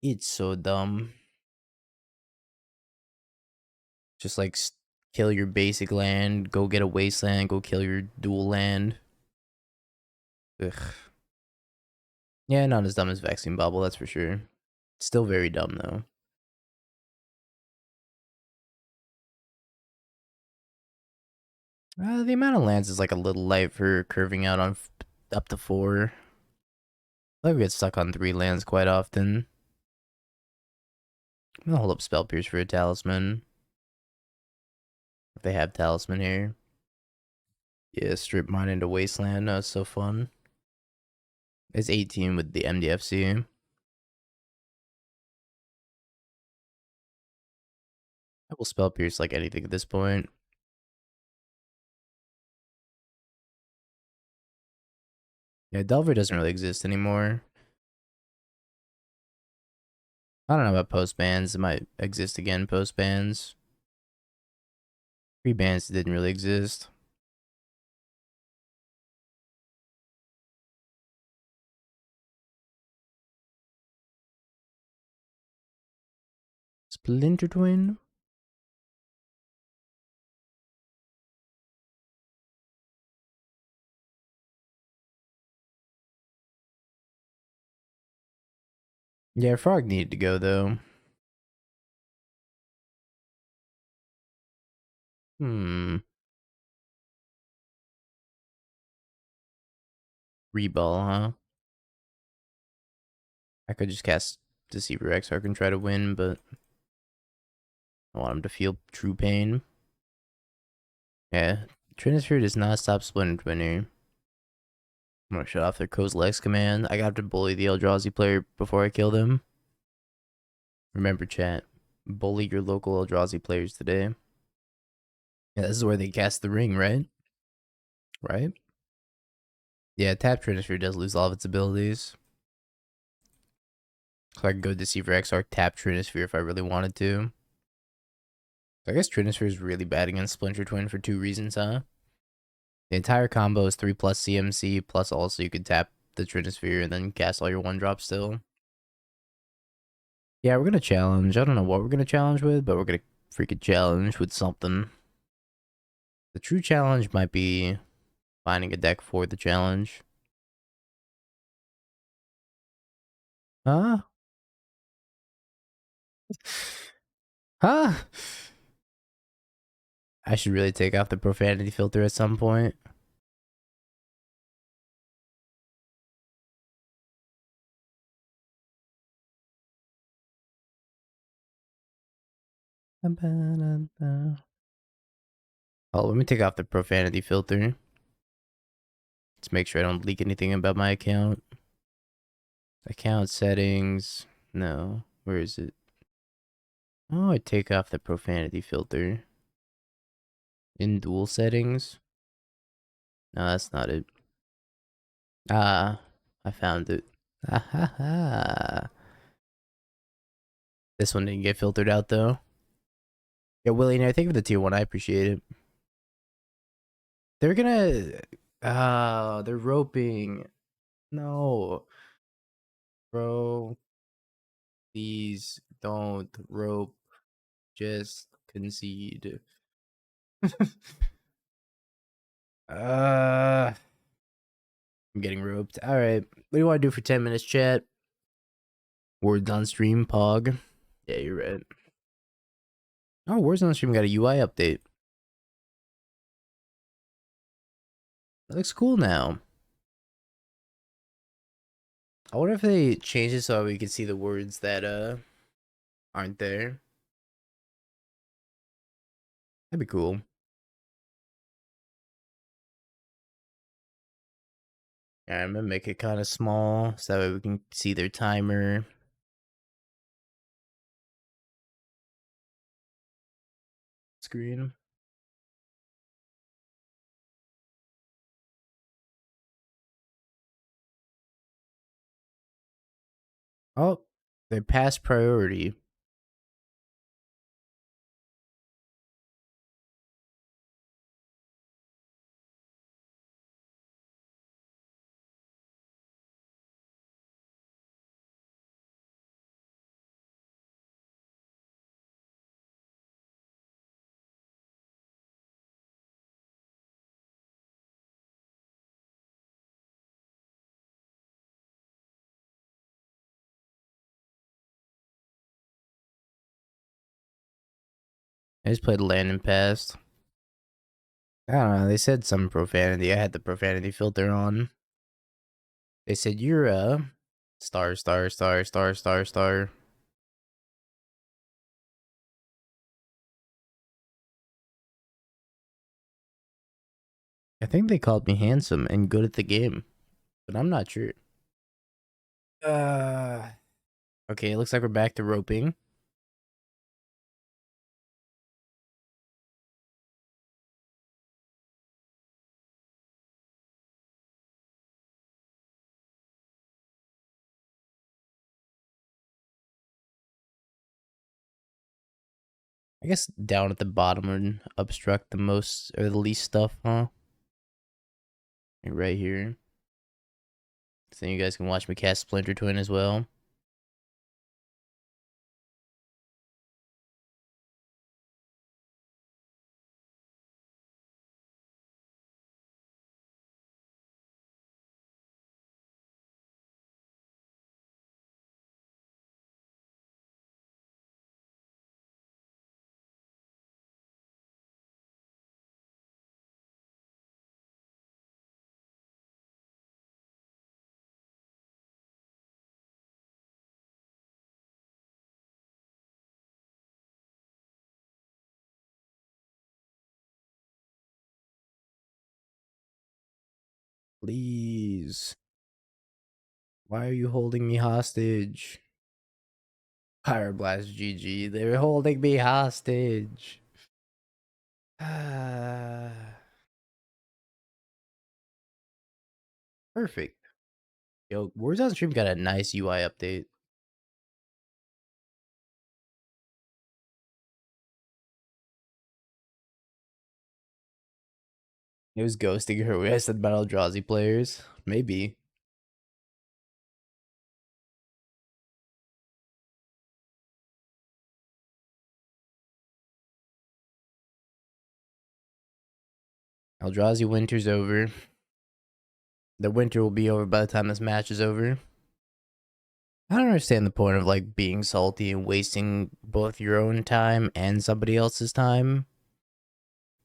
It's so dumb. Just like kill your basic land, go get a wasteland, go kill your dual land. Ugh. Yeah, not as dumb as Vaccine Bauble, that's for sure. Still very dumb though. The amount of lands is like a little light for curving out on up to 4. I think we get stuck on 3 lands quite often. I'm gonna hold up Spell Pierce for a Talisman. If they have Talisman here. Yeah, strip mine into Wasteland. That was so fun. It's 18 with the MDFC. I will Spell Pierce like anything at this point. Yeah, Delver doesn't really exist anymore. I don't know about post bans. It might exist again post bans. Pre bans didn't really exist. Splinter Twin. Yeah, Frog needed to go though. Reball, huh? I could just cast Deceiver Exarch and try to win, but I want him to feel true pain. Yeah, Trinisphere does not stop Splinter Twin here. I'm gonna shut off their Kozilek's command. I got to bully the Eldrazi player before I kill them. Remember, chat. Bully your local Eldrazi players today. Yeah, this is where they cast the ring, right? Right? Yeah, tap Trinisphere does lose all of its abilities. So I can go Deceiver Exarch, tap Trinisphere if I really wanted to. So I guess Trinisphere is really bad against Splinter Twin for 2 reasons, huh? The entire combo is 3+ CMC, plus also you could tap the Trinisphere and then cast all your 1-drop still. Yeah, we're gonna challenge. I don't know what we're gonna challenge with, but we're gonna freaking challenge with something. The true challenge might be finding a deck for the challenge. Huh? Huh? I should really take off the profanity filter at some point. Oh, let me take off the profanity filter. Let's make sure I don't leak anything about my account. Account settings. No. Where is it? Oh, I take off the profanity filter. In dual settings? No, that's not it. Ah, I found it. Ah ha ha. This one didn't get filtered out though. Yeah, Willie, I think for the tier 1, I appreciate it. They're gonna... they're roping. No. Bro. Please don't rope. Just concede. I'm getting roped. Alright. What do you want to do for 10 minutes, chat? Words on stream, Pog. Yeah, you're right. Oh, Words on stream got a UI update. It looks cool now. I wonder if they change it so we can see the words that aren't there. That'd be cool. Yeah, I'm gonna make it kind of small so that way we can see their timer screen. Oh, they passed priority. I just played land and passed. I don't know. They said some profanity. I had the profanity filter on. They said you're a star, star, star, star, star, star. I think they called me handsome and good at the game, but I'm not sure. Okay, it looks like we're back to roping. I guess down at the bottom would obstruct the most or the least stuff, huh? Right here. So you guys can watch me cast Splinter Twin as well. Please. Why are you holding me hostage? Pyroblast GG. They're holding me hostage. Perfect. Yo, Words on Stream got a nice UI update. It was ghosting her. I said about Eldrazi players. Maybe. Eldrazi winter's over. The winter will be over by the time this match is over. I don't understand the point of like being salty and wasting both your own time and somebody else's time.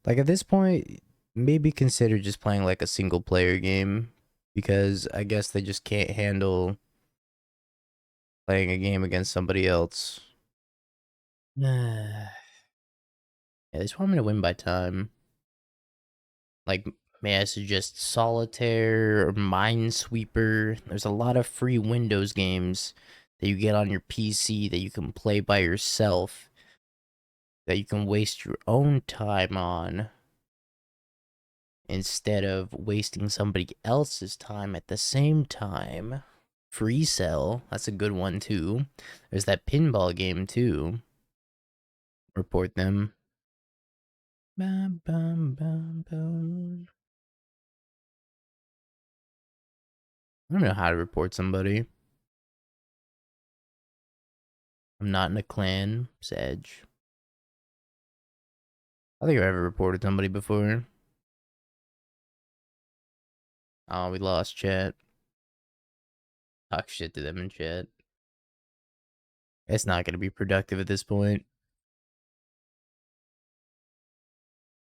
Like at this point, maybe consider just playing like a single player game because I guess they just can't handle playing a game against somebody else. Yeah, they just want me to win by time. Like, may I suggest Solitaire or Minesweeper? There's a lot of free Windows games that you get on your PC that you can play by yourself, that you can waste your own time on instead of wasting somebody else's time at the same time. Free Cell, that's a good one too. There's that pinball game too. Report them. Bum, bum, bum, bum. I don't know how to report somebody. I'm not in a clan, Sedge. I think I've ever reported somebody before. Oh, we lost chat. Talk shit to them in chat. It's not gonna be productive at this point.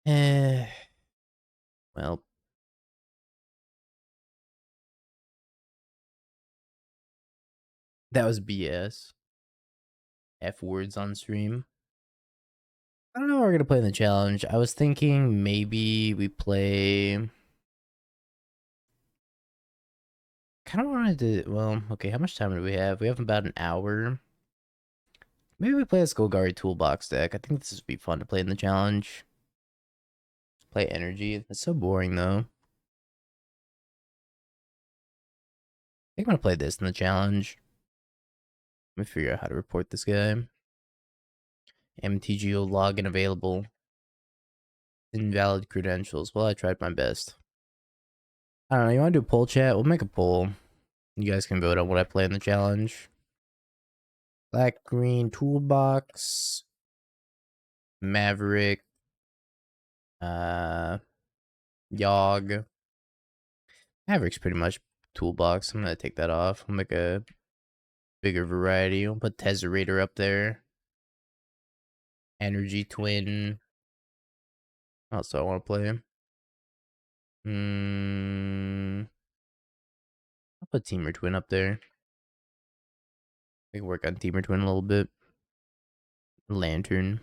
Eh. Well, That was BS. F words on stream. I don't know what we're gonna play in the challenge. I was thinking maybe we play. Kind of wanted to. Well, okay. How much time do we have? We have about an hour. Maybe we play a Skullgari Toolbox deck. I think this would be fun to play in the challenge. Play Energy. It's so boring though. I think I'm gonna play this in the challenge. Let me figure out how to report this guy. MTGO login available. Invalid credentials. Well, I tried my best. I don't know. You want to do a poll chat? We'll make a poll. You guys can vote on what I play in the challenge. Black green toolbox. Maverick. Yogg. Maverick's pretty much toolbox. I'm gonna take that off. I'll make a bigger variety. I'll put Tesserator up there. Energy Twin. What else do I want to play? I'll put Teamer Twin up there. We can work on Teamer Twin a little bit. Lantern.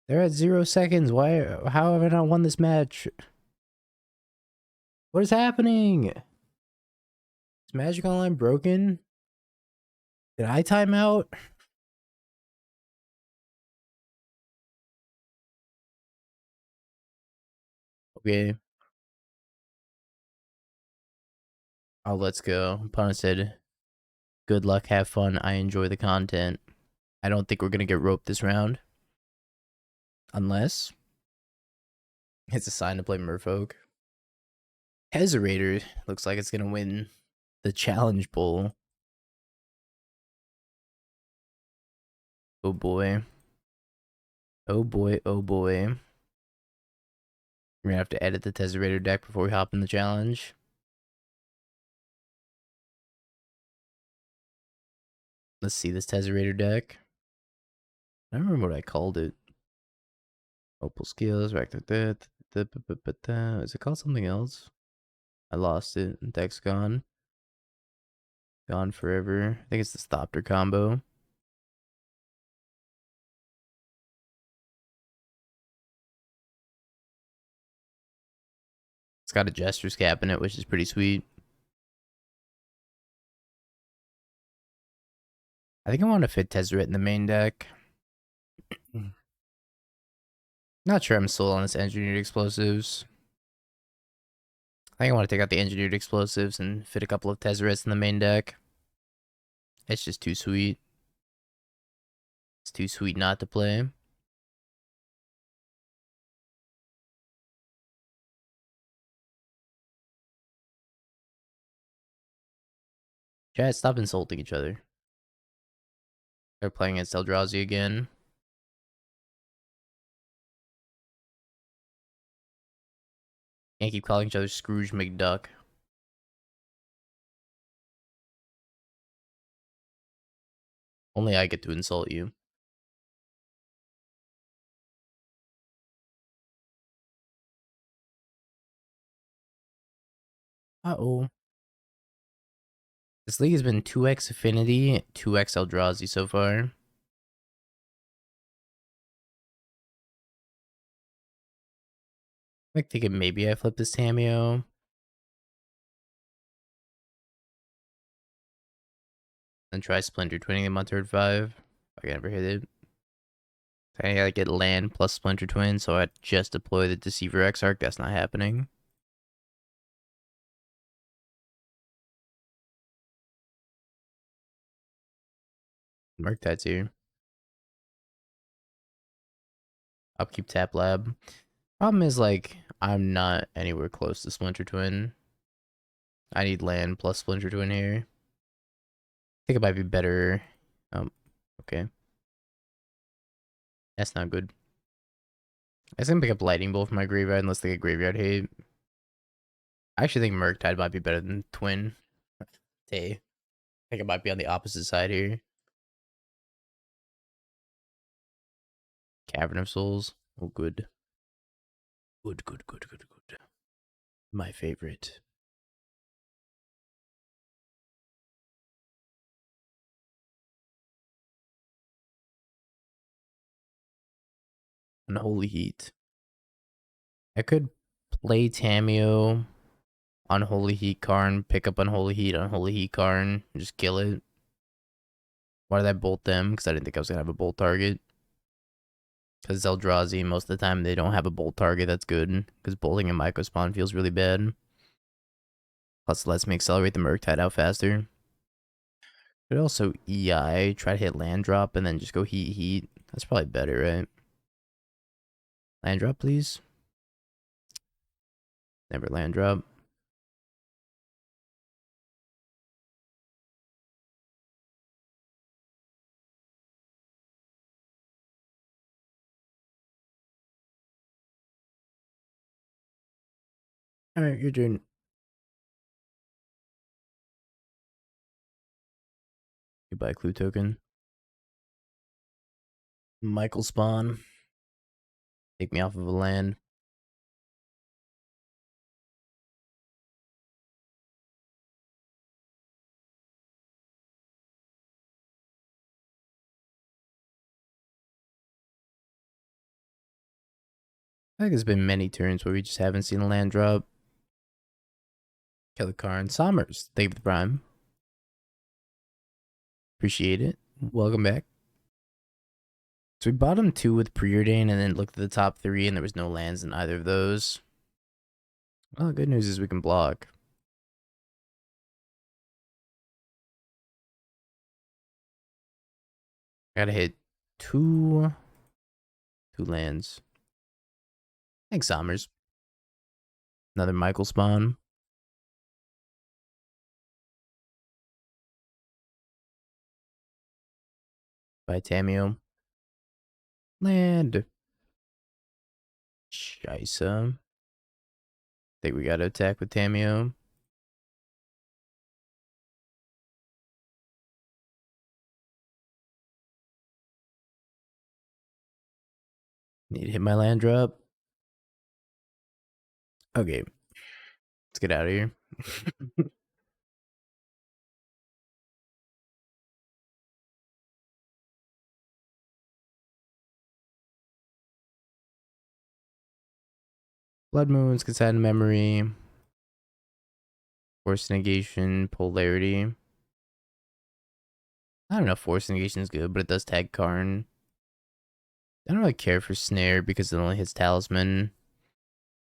They're at 0 seconds. Why? How have I not won this match? What is happening? Is Magic Online broken? Did I time out? Okay. Oh, let's go. Opponent said, good luck, have fun. I enjoy the content. I don't think we're going to get roped this round. Unless it's a sign to play Merfolk. Tesserator looks like it's going to win the Challenge Bowl. Oh boy. Oh boy, oh boy. We're going to have to edit the Tesserator deck before we hop in the challenge. Let's see this Tesserator deck. I don't remember what I called it. Opal skills, is it called something else? I lost it. Deck's gone. Gone forever. I think it's the Stopter combo. It's got a Jester's Cap in it, which is pretty sweet. I think I want to fit Tezzeret in the main deck. Not sure I'm sold on this Engineered Explosives. I think I want to take out the Engineered Explosives and fit a couple of Tezzerets in the main deck. It's just too sweet. It's too sweet not to play. Chat, stop insulting each other. They're playing against Eldrazi again. Can't keep calling each other Scrooge McDuck. Only I get to insult you. Uh-oh. This league has been 2x Affinity, 2x Eldrazi so far. I'm thinking maybe I flip this Tamiyo. And try Splinter Twinning him on turn 5. I can never hit it. I gotta get land plus Splinter Twin, so I just deploy the Deceiver Exarch. That's not happening. Murktide's here. Upkeep Tap Lab. Problem is, like, I'm not anywhere close to Splinter Twin. I need land plus Splinter Twin here. I think it might be better. Okay. That's not good. I was gonna pick up Lightning Bolt from my graveyard unless they get graveyard hate. I actually think Murktide might be better than Twin. Tay. I think it might be on the opposite side here. Cavern of Souls. Oh, good. Good. My favorite. Unholy Heat. I could play Tamiyo, Unholy Heat Karn, pick up Unholy Heat Karn, just kill it. Why did I bolt them? Because I didn't think I was going to have a bolt target. Because Eldrazi, most of the time, they don't have a bolt target that's good. Because bolting a micro spawn feels really bad. Plus, it lets me accelerate the Murktide out faster. Could also EI, try to hit land drop, and then just go heat. That's probably better, right? Land drop, please. Never land drop. Alright, your turn. Goodbye, clue token. Michael spawn. Take me off of a land. I think there's been many turns where we just haven't seen a land drop. Kill the Karn. Sommers. Thank you for the prime. Appreciate it. Welcome back. So we bottom 2 with Preordain and then looked at the top 3 and there was no lands in either of those. Well, good news is we can block. Gotta hit two lands. Thanks, Sommers. Another Michael spawn. By Tamiyo. Land. Scheisse. Think we gotta attack with Tamiyo. Need to hit my land drop. Okay. Let's get out of here. Blood Moons, Consign Memory. Force Negation, Polarity. I don't know if Force Negation is good, but it does tag Karn. I don't really care for Snare because it only hits Talisman.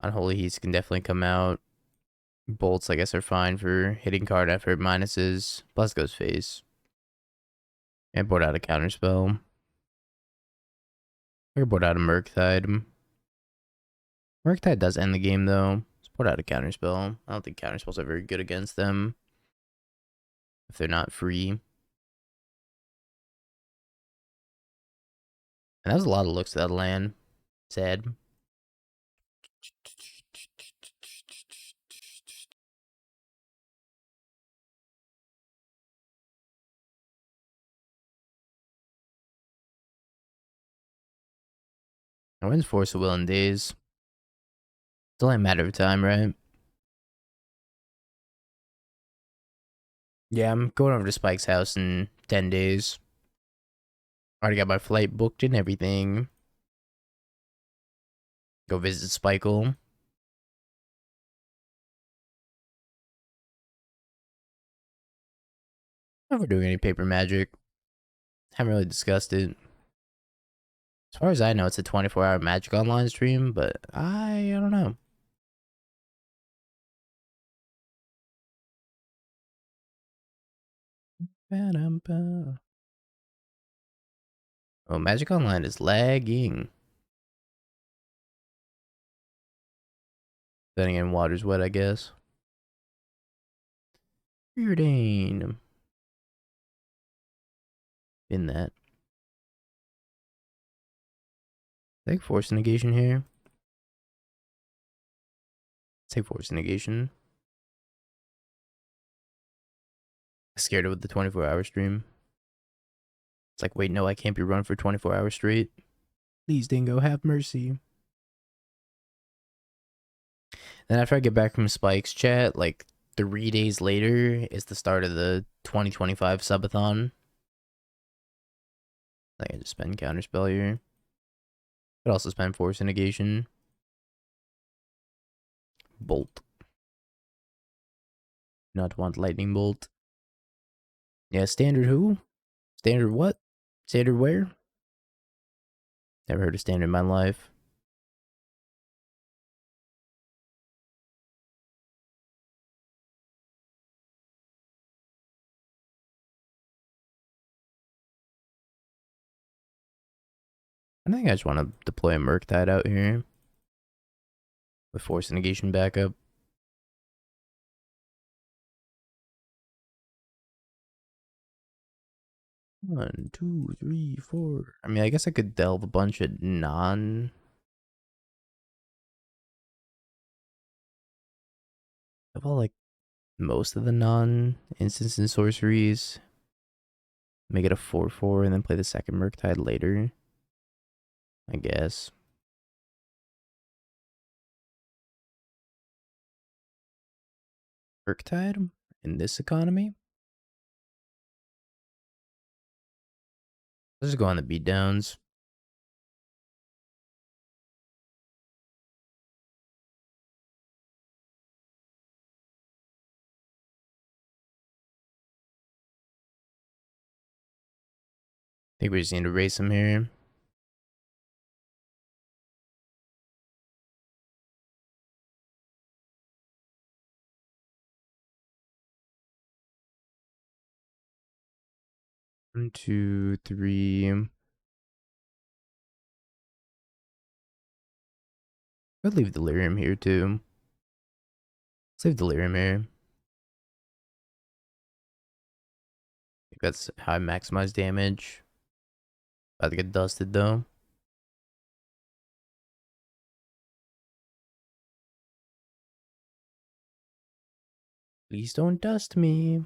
Unholy Heats can definitely come out. Bolts, I guess, are fine for hitting card after it minuses. Plus goes face. And board out a Counterspell. I could board out a Murktide. Murktide does end the game, though. Let's board out a Counterspell. I don't think Counterspells are very good against them. If they're not free. And that was a lot of looks to that land. Sad. I wins Force of Will in days. It's only a matter of time, right? Yeah, I'm going over to Spike's house in 10 days. Already got my flight booked and everything. Go visit Spike'll. Never doing any paper magic. Haven't really discussed it. As far as I know, it's a 24-hour Magic Online stream, but I don't know. Oh, Magic Online is lagging. Then again, water's wet, I guess. Preordain. In that. Take Force Negation here. Take Force Negation. Scared of the 24-hour stream. It's like, wait, no, I can't be run for 24 hours straight. Please, Dingo, have mercy. Then after I get back from Spike's chat, like 3 days later is the start of the 2025 subathon. I can just spend Counterspell here. Could also spend Force of Negation. Bolt. Not want Lightning Bolt. Yeah, standard who? Standard what? Standard where? Never heard of standard in my life. I think I just want to deploy a Murktide out here. With Force of Negation backup. One, two, three, four. I mean, I guess I could delve a bunch of non... Of all, like, most of the non-instants and sorceries. Make it a 4-4 and then play the second Murktide later. I guess. Murktide in this economy? Let's just go on the beatdowns. I think we just need to race him here. One, two, three. I'd leave Delirium here too. Let's leave Delirium here. I think that's high maximized damage. About to get dusted though. Please don't dust me.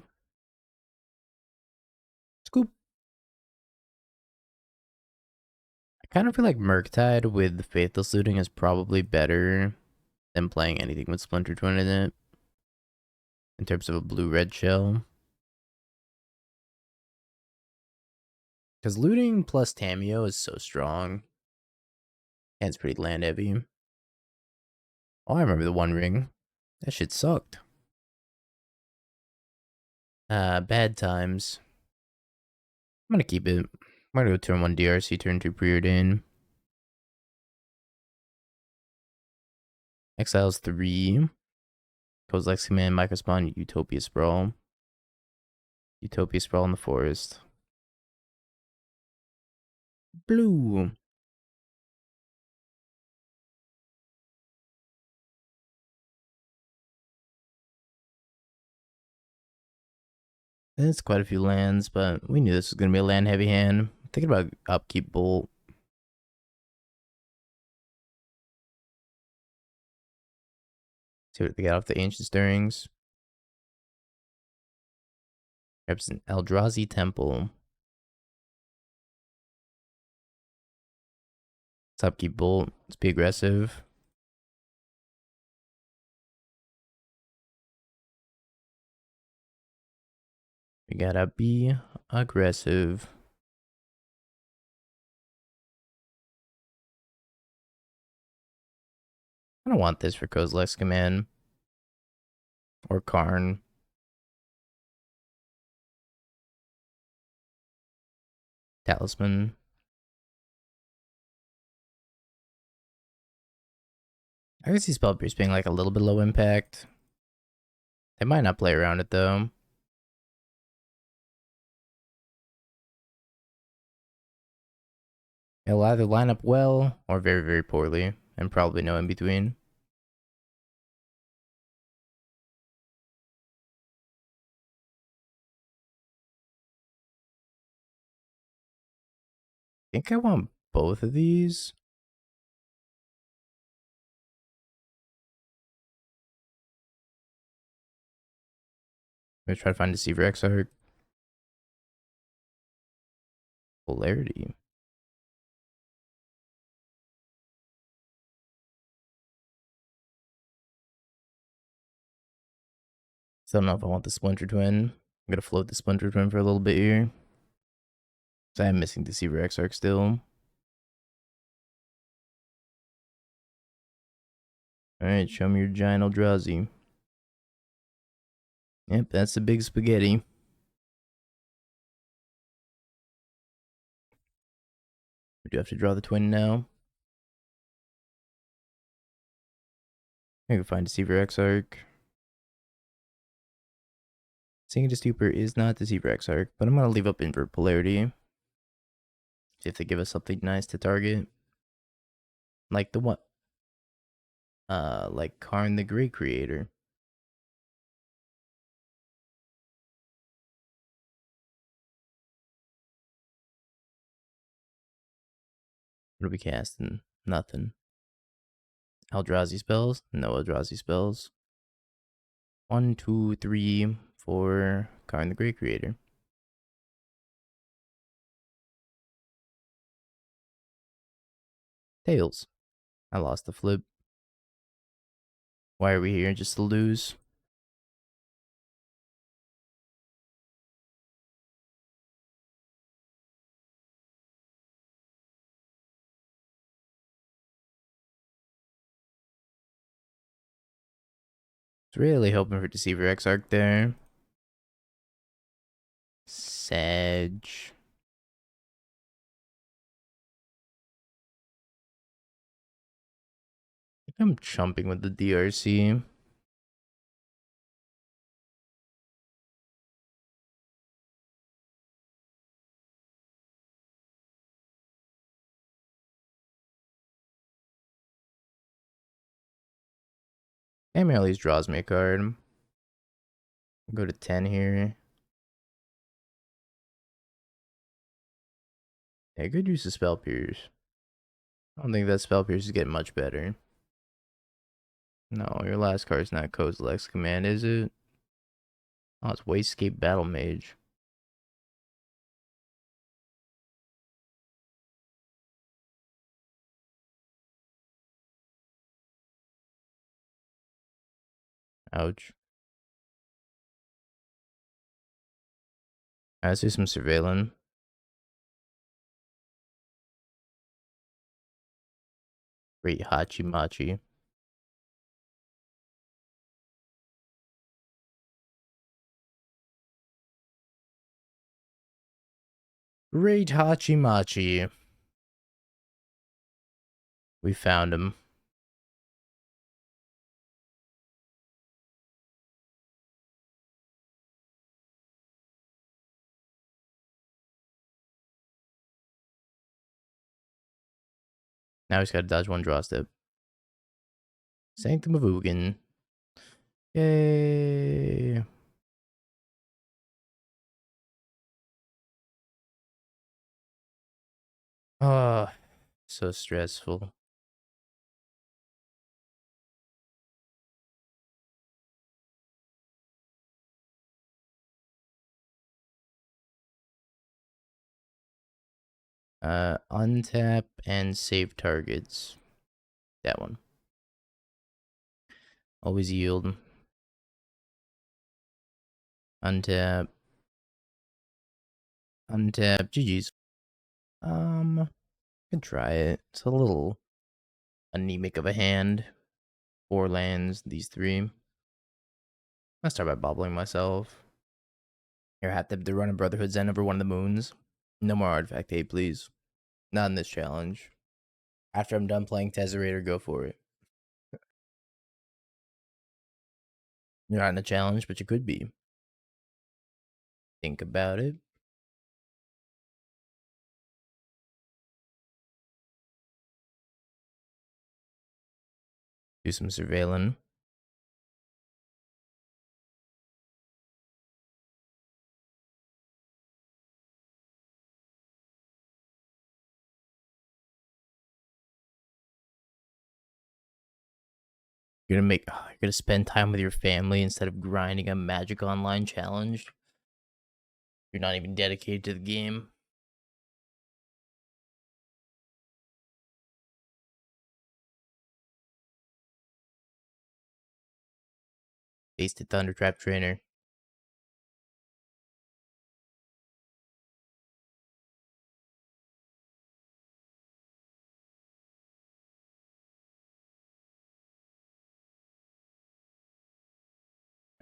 Scoop. I kind of feel like Murktide with Faithless Looting is probably better than playing anything with Splinter Twin in it. In terms of a blue-red shell. Because looting plus Tamiyo is so strong. And it's pretty land heavy. Oh, I remember the One Ring. That shit sucked. Bad times. I'm gonna keep it. I'm gonna go turn 1 DRC, turn 2 Preordain. Exiles 3. Kozilek's Command, Microspawn, Utopia Sprawl. Utopia Sprawl in the forest. Blue. It's quite a few lands, but we knew this was gonna be a land heavy hand. Thinking about upkeep Bolt. See what they got off the Ancient Stirrings. Perhaps an Eldrazi Temple. Let's upkeep Bolt. Let's be aggressive. We gotta be aggressive. I don't want this for Kozilek's Command. Or Karn. Talisman. I can see Spell Pierce being like a little bit low impact. They might not play around it though. It'll either line up well or very, very poorly, and probably no in between. I think I want both of these. I'm gonna try to find Deceiver Exarch. Polarity. So I don't know if I want the Splinter Twin. I'm gonna float the Splinter Twin for a little bit here. So I'm missing Deceiver Exarch still. Alright, show me your giant Eldrazi. Yep, that's the big spaghetti. We do have to draw the twin now. I can find Deceiver Exarch. Singing to Stupor is not Deceiver Exarch, but I'm gonna leave up Invert Polarity. See if they give us something nice to target. Like the what? Like Karn the Great Creator. What are we casting? Nothing. Eldrazi spells? No Eldrazi spells. 1, 2, 3, 4. Karn the Great Creator. Tails. I lost the flip. Why are we here? Just to lose? I was really hoping for Deceiver Exarch there. Sedge. I'm chumping with the DRC. Tamiyo at least draws me a card. Go to 10 here. Yeah, good use of Spell Pierce. I don't think that Spell Pierce is getting much better. No, your last card's not Kozilek's Command, is it? Oh, it's Wastegate Battle Mage. Ouch. Alright, let's do some surveillance. Great Hachi Machi. Great Hachi Machi. We found him. Now he's got to dodge one draw step. Sanctum of Ugin. Yay. Oh, so stressful. Untap and save targets. That one. Always yield. Untap. Untap. GG's. Can try it. It's a little anemic of a hand. 4 lands, these 3. I'll start by bobbling myself. Here, I have to run a Brotherhood Zen over one of the moons. No more Artifact 8, please. Not in this challenge. After I'm done playing Tezzerator, go for it. You're not in the challenge, but you could be. Think about it. Do some surveillance. You're gonna spend time with your family instead of grinding a Magic Online challenge. You're not even dedicated to the game. Tasted Thundertrap Trainer.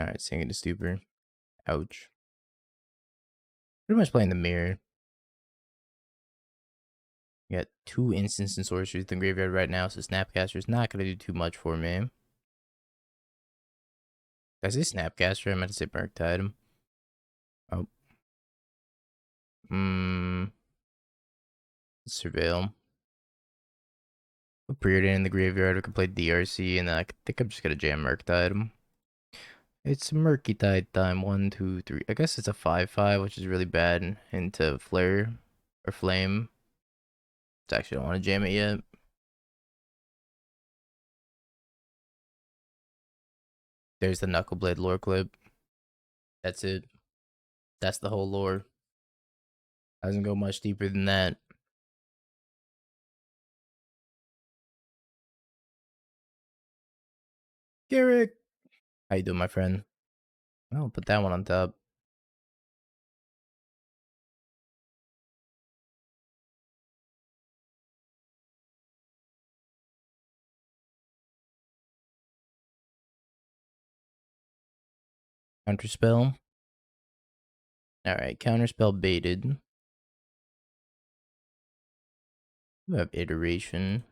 Alright, sinking to Stupor. Ouch. Pretty much playing the mirror. You got 2 instants and sorceries in the graveyard right now, so Snapcaster's not going to do too much for me. Did I say Snapcaster? I meant to say Murktide. Oh. Surveil. Preordain in the graveyard. We can play DRC, and then I think I'm just going to jam Murktide. It's Murktide time. 1, 2, 3. I guess it's a 5/5, which is really bad into Flare or Flame. I actually don't want to jam it yet. There's the Knuckleblade lore clip. That's it. That's the whole lore. Doesn't go much deeper than that. Garrick! How you doing, my friend? I'll put that one on top. Counterspell. Alright, Counterspell baited. We have Iteration.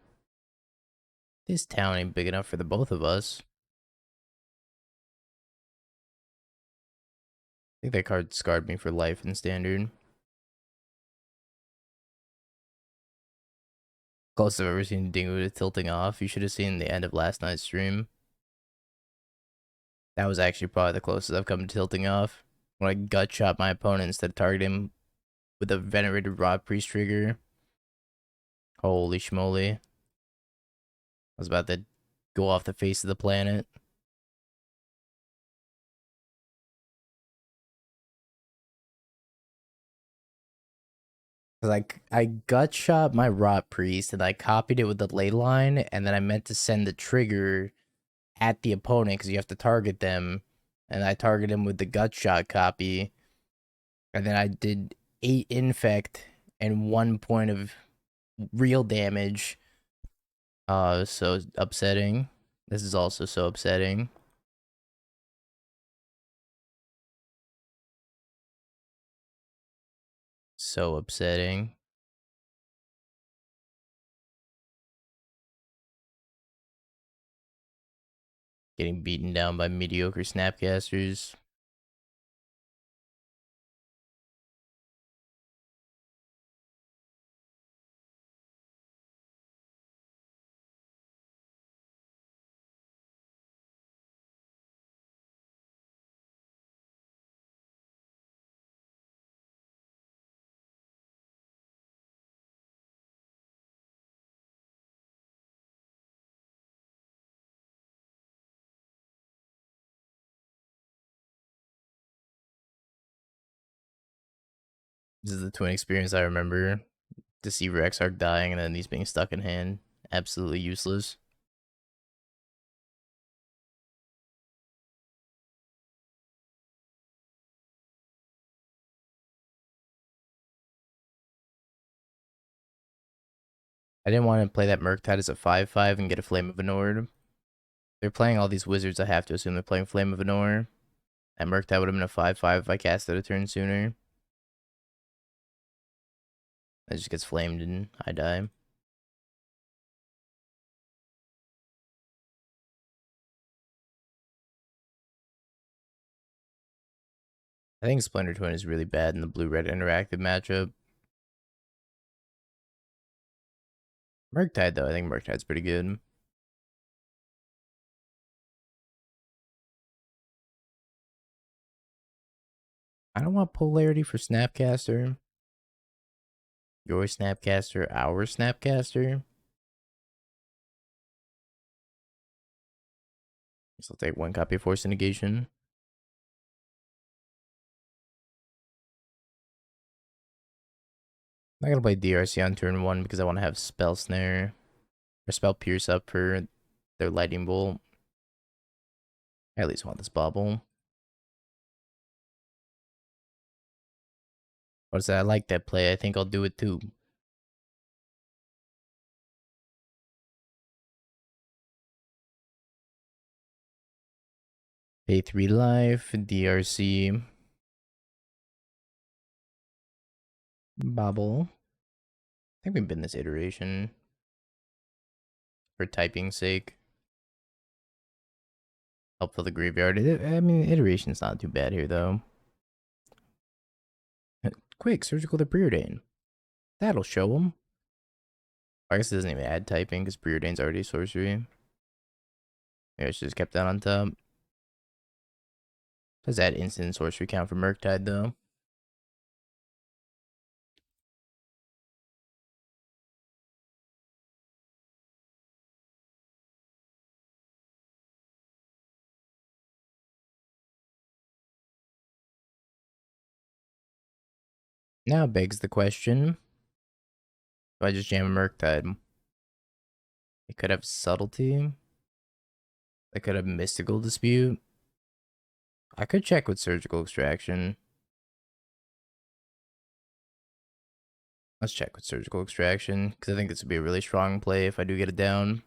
This town ain't big enough for the both of us. I think that card scarred me for life in Standard. Closest I've ever seen Dingo to tilting off. You should have seen the end of last night's stream. That was actually probably the closest I've come to tilting off. When I gut shot my opponent instead of targeting him with a Venerated Rod Priest trigger. Holy schmoly. I was about to go off the face of the planet. Like, I gut shot my Rot Priest and I copied it with the ley line, and then I meant to send the trigger at the opponent because you have to target them. And I targeted him with the gut shot copy. And then I did 8 infect and 1 point of real damage. So upsetting. This is also so upsetting. So upsetting. Getting beaten down by mediocre Snapcasters. This is the twin experience I remember. Deceiver Exarch dying and then these being stuck in hand. Absolutely useless. I didn't want to play that Murktide as a 5/5 and get a Flame of Anord. They're playing all these wizards, I have to assume they're playing Flame of Anor. That Murktide would have been a 5/5 if I cast it a turn sooner. It just gets flamed and I die. I think Splinter Twin is really bad in the blue-red interactive matchup. Murktide, though, I think Murktide's pretty good. I don't want Polarity for Snapcaster. Your Snapcaster, our Snapcaster. So I'll take 1 copy of Force of Negation. I'm not gonna play DRC on turn 1 because I want to have Spell Snare or Spell Pierce up for their Lightning Bolt. I at least want this Bauble. What is that? I like that play. I think I'll do it too. Pay 3 life, DRC. Bauble. I think we've been this iteration. For typing's sake. Help fill the graveyard. I mean, iteration's not too bad here, though. Quick, Surgical the Preordain. That'll show him. I guess it doesn't even add typing because Preordain's already sorcery. Maybe I should just kept that on top. Does add instant sorcery count for Murktide, though. Now begs the question. If I just jam a Murktide, it could have Subtlety. I could have Mystical Dispute. I could check with Surgical Extraction. Let's check with Surgical Extraction, because I think this would be a really strong play if I do get it down.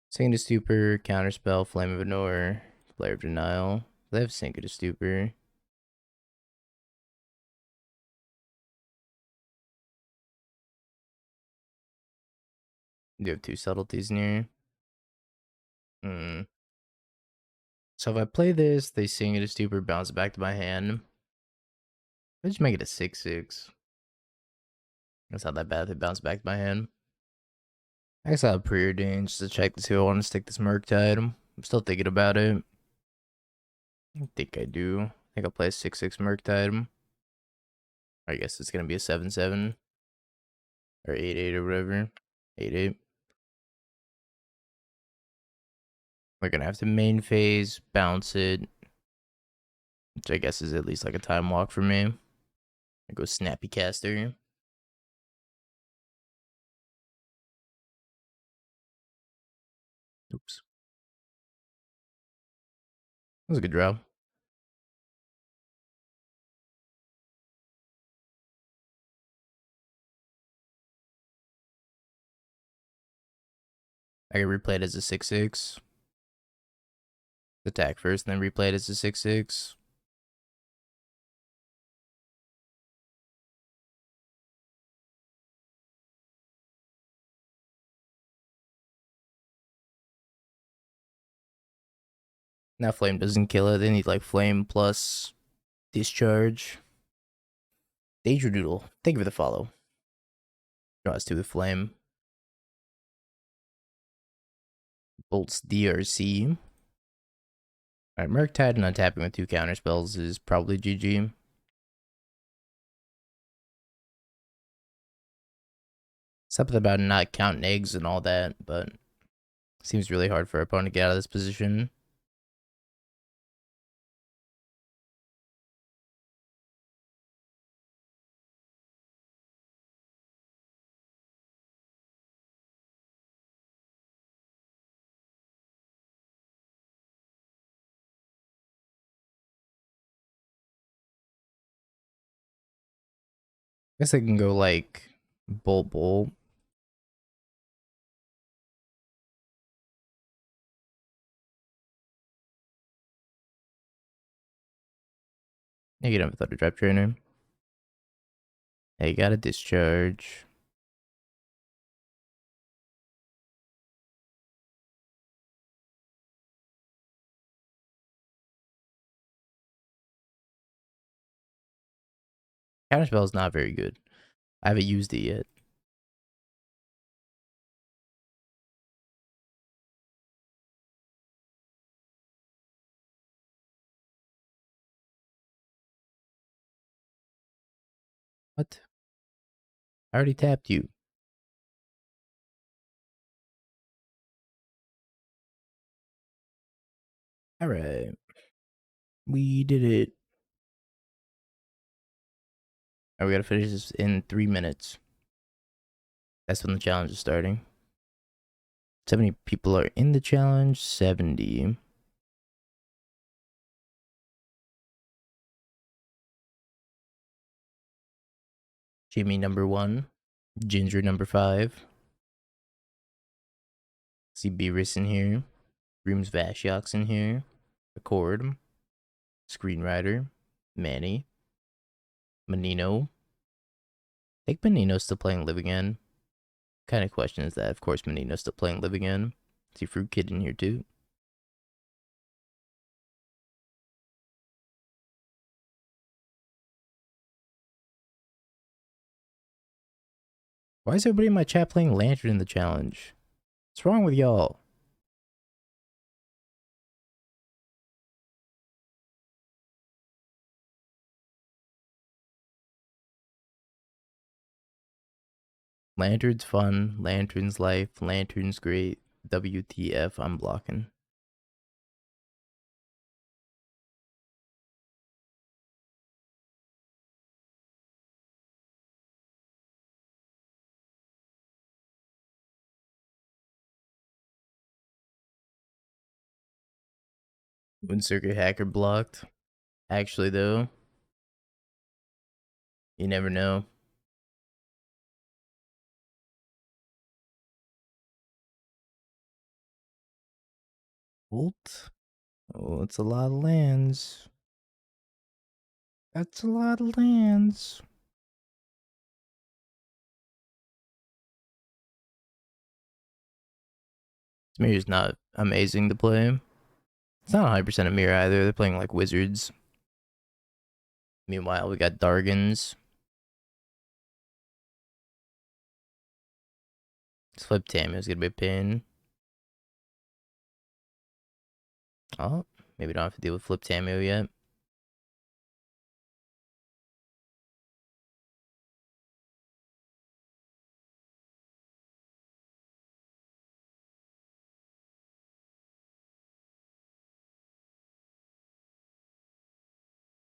Sink into Stupor, Counterspell, Flame of Ignore, Flare of Denial. They have Sink into Stupor. Do have 2 subtleties near. So if I play this, they Sink into Stupor, bounce it back to my hand. I just make it a 6/6. That's not that bad if they bounce back to my hand. I guess I'll have Preordain just to check to see if I want to stick this Murktide. I'm still thinking about it. I think I do. I think I'll play a 6/6 Murktide. I guess it's going to be a 7/7. Or 8/8 or whatever. 8/8. We're going to have to main phase, bounce it. Which I guess is at least like a time walk for me. I go Snappy Caster. Oops. That was a good draw. I can replay it as a 6/6. Attack first, and then replay it as a 6/6. Now Flame doesn't kill it. They need like Flame plus Discharge. Danger Doodle. Thank you for the follow. Draws 2 with Flame. Bolts DRC. Alright, Murktide and untapping with 2 counterspells is probably GG. Something about not counting eggs and all that, but seems really hard for our opponent to get out of this position. I guess I can go like Bolt. You can have a Thunder Trap Trainer. Hey, you got a Discharge. Counterspell is not very good. I haven't used it yet. What? I already tapped you. Alright. We did it. Alright, we gotta finish this in 3 minutes. That's when the challenge is starting. 70 people are in the challenge. 70. Jimmy number 1. Ginger number 5. See Beerus in here. Groom's Vashyox in here. Accord. Screenwriter. Manny. Menino. I think Menino's still playing Live Again. Kind of question is that? Of course, Menino's still playing Live Again. See Fruit Kid in here too. Why is everybody in my chat playing Lantern in the challenge? What's wrong with y'all? Lantern's fun. Lantern's life. Lantern's great. WTF, I'm blocking. Moon Circuit Hacker blocked. Actually, though, you never know. Ult? Oh, it's a lot of lands. That's a lot of lands. This mirror's not amazing to play. It's not 100% a mirror either. They're playing like wizards. Meanwhile, we got Dargans. This flip Tamio's gonna be a pain. Oh, maybe don't have to deal with flip Tamiyo yet.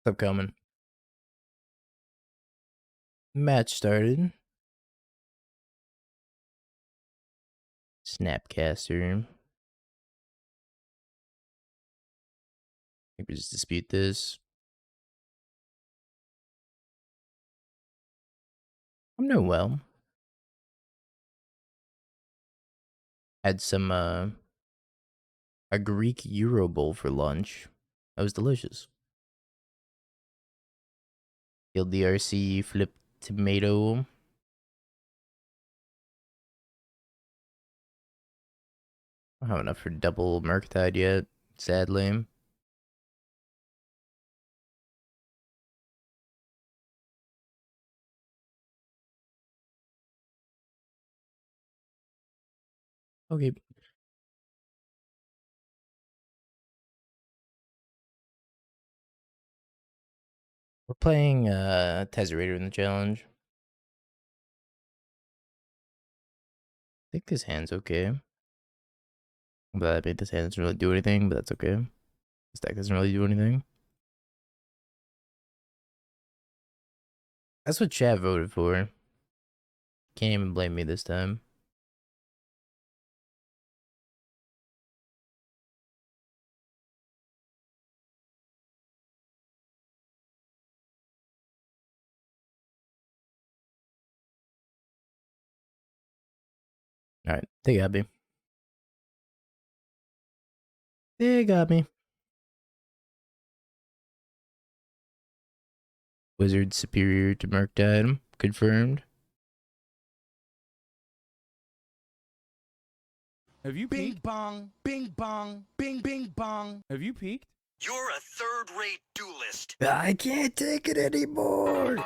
What's up, coming? Match started. Snapcaster. I think we just dispute this. I'm doing well. Had some a Greek Euro bowl for lunch. That was delicious. Killed DRC, flipped tomato. I don't have enough for double Murktide yet, sadly. Okay. We're playing Tezzerator in the challenge. I think this hand's okay. But I mean, this hand doesn't really do anything, but that's okay. This deck doesn't really do anything. That's what chat voted for. Can't even blame me this time. Alright, they got me. They got me. Wizard superior to Murktide. Confirmed. Have you Bing peeked? bong, bing bong, bing bing bong. Have you peeked? You're a third-rate duelist. I can't take it anymore.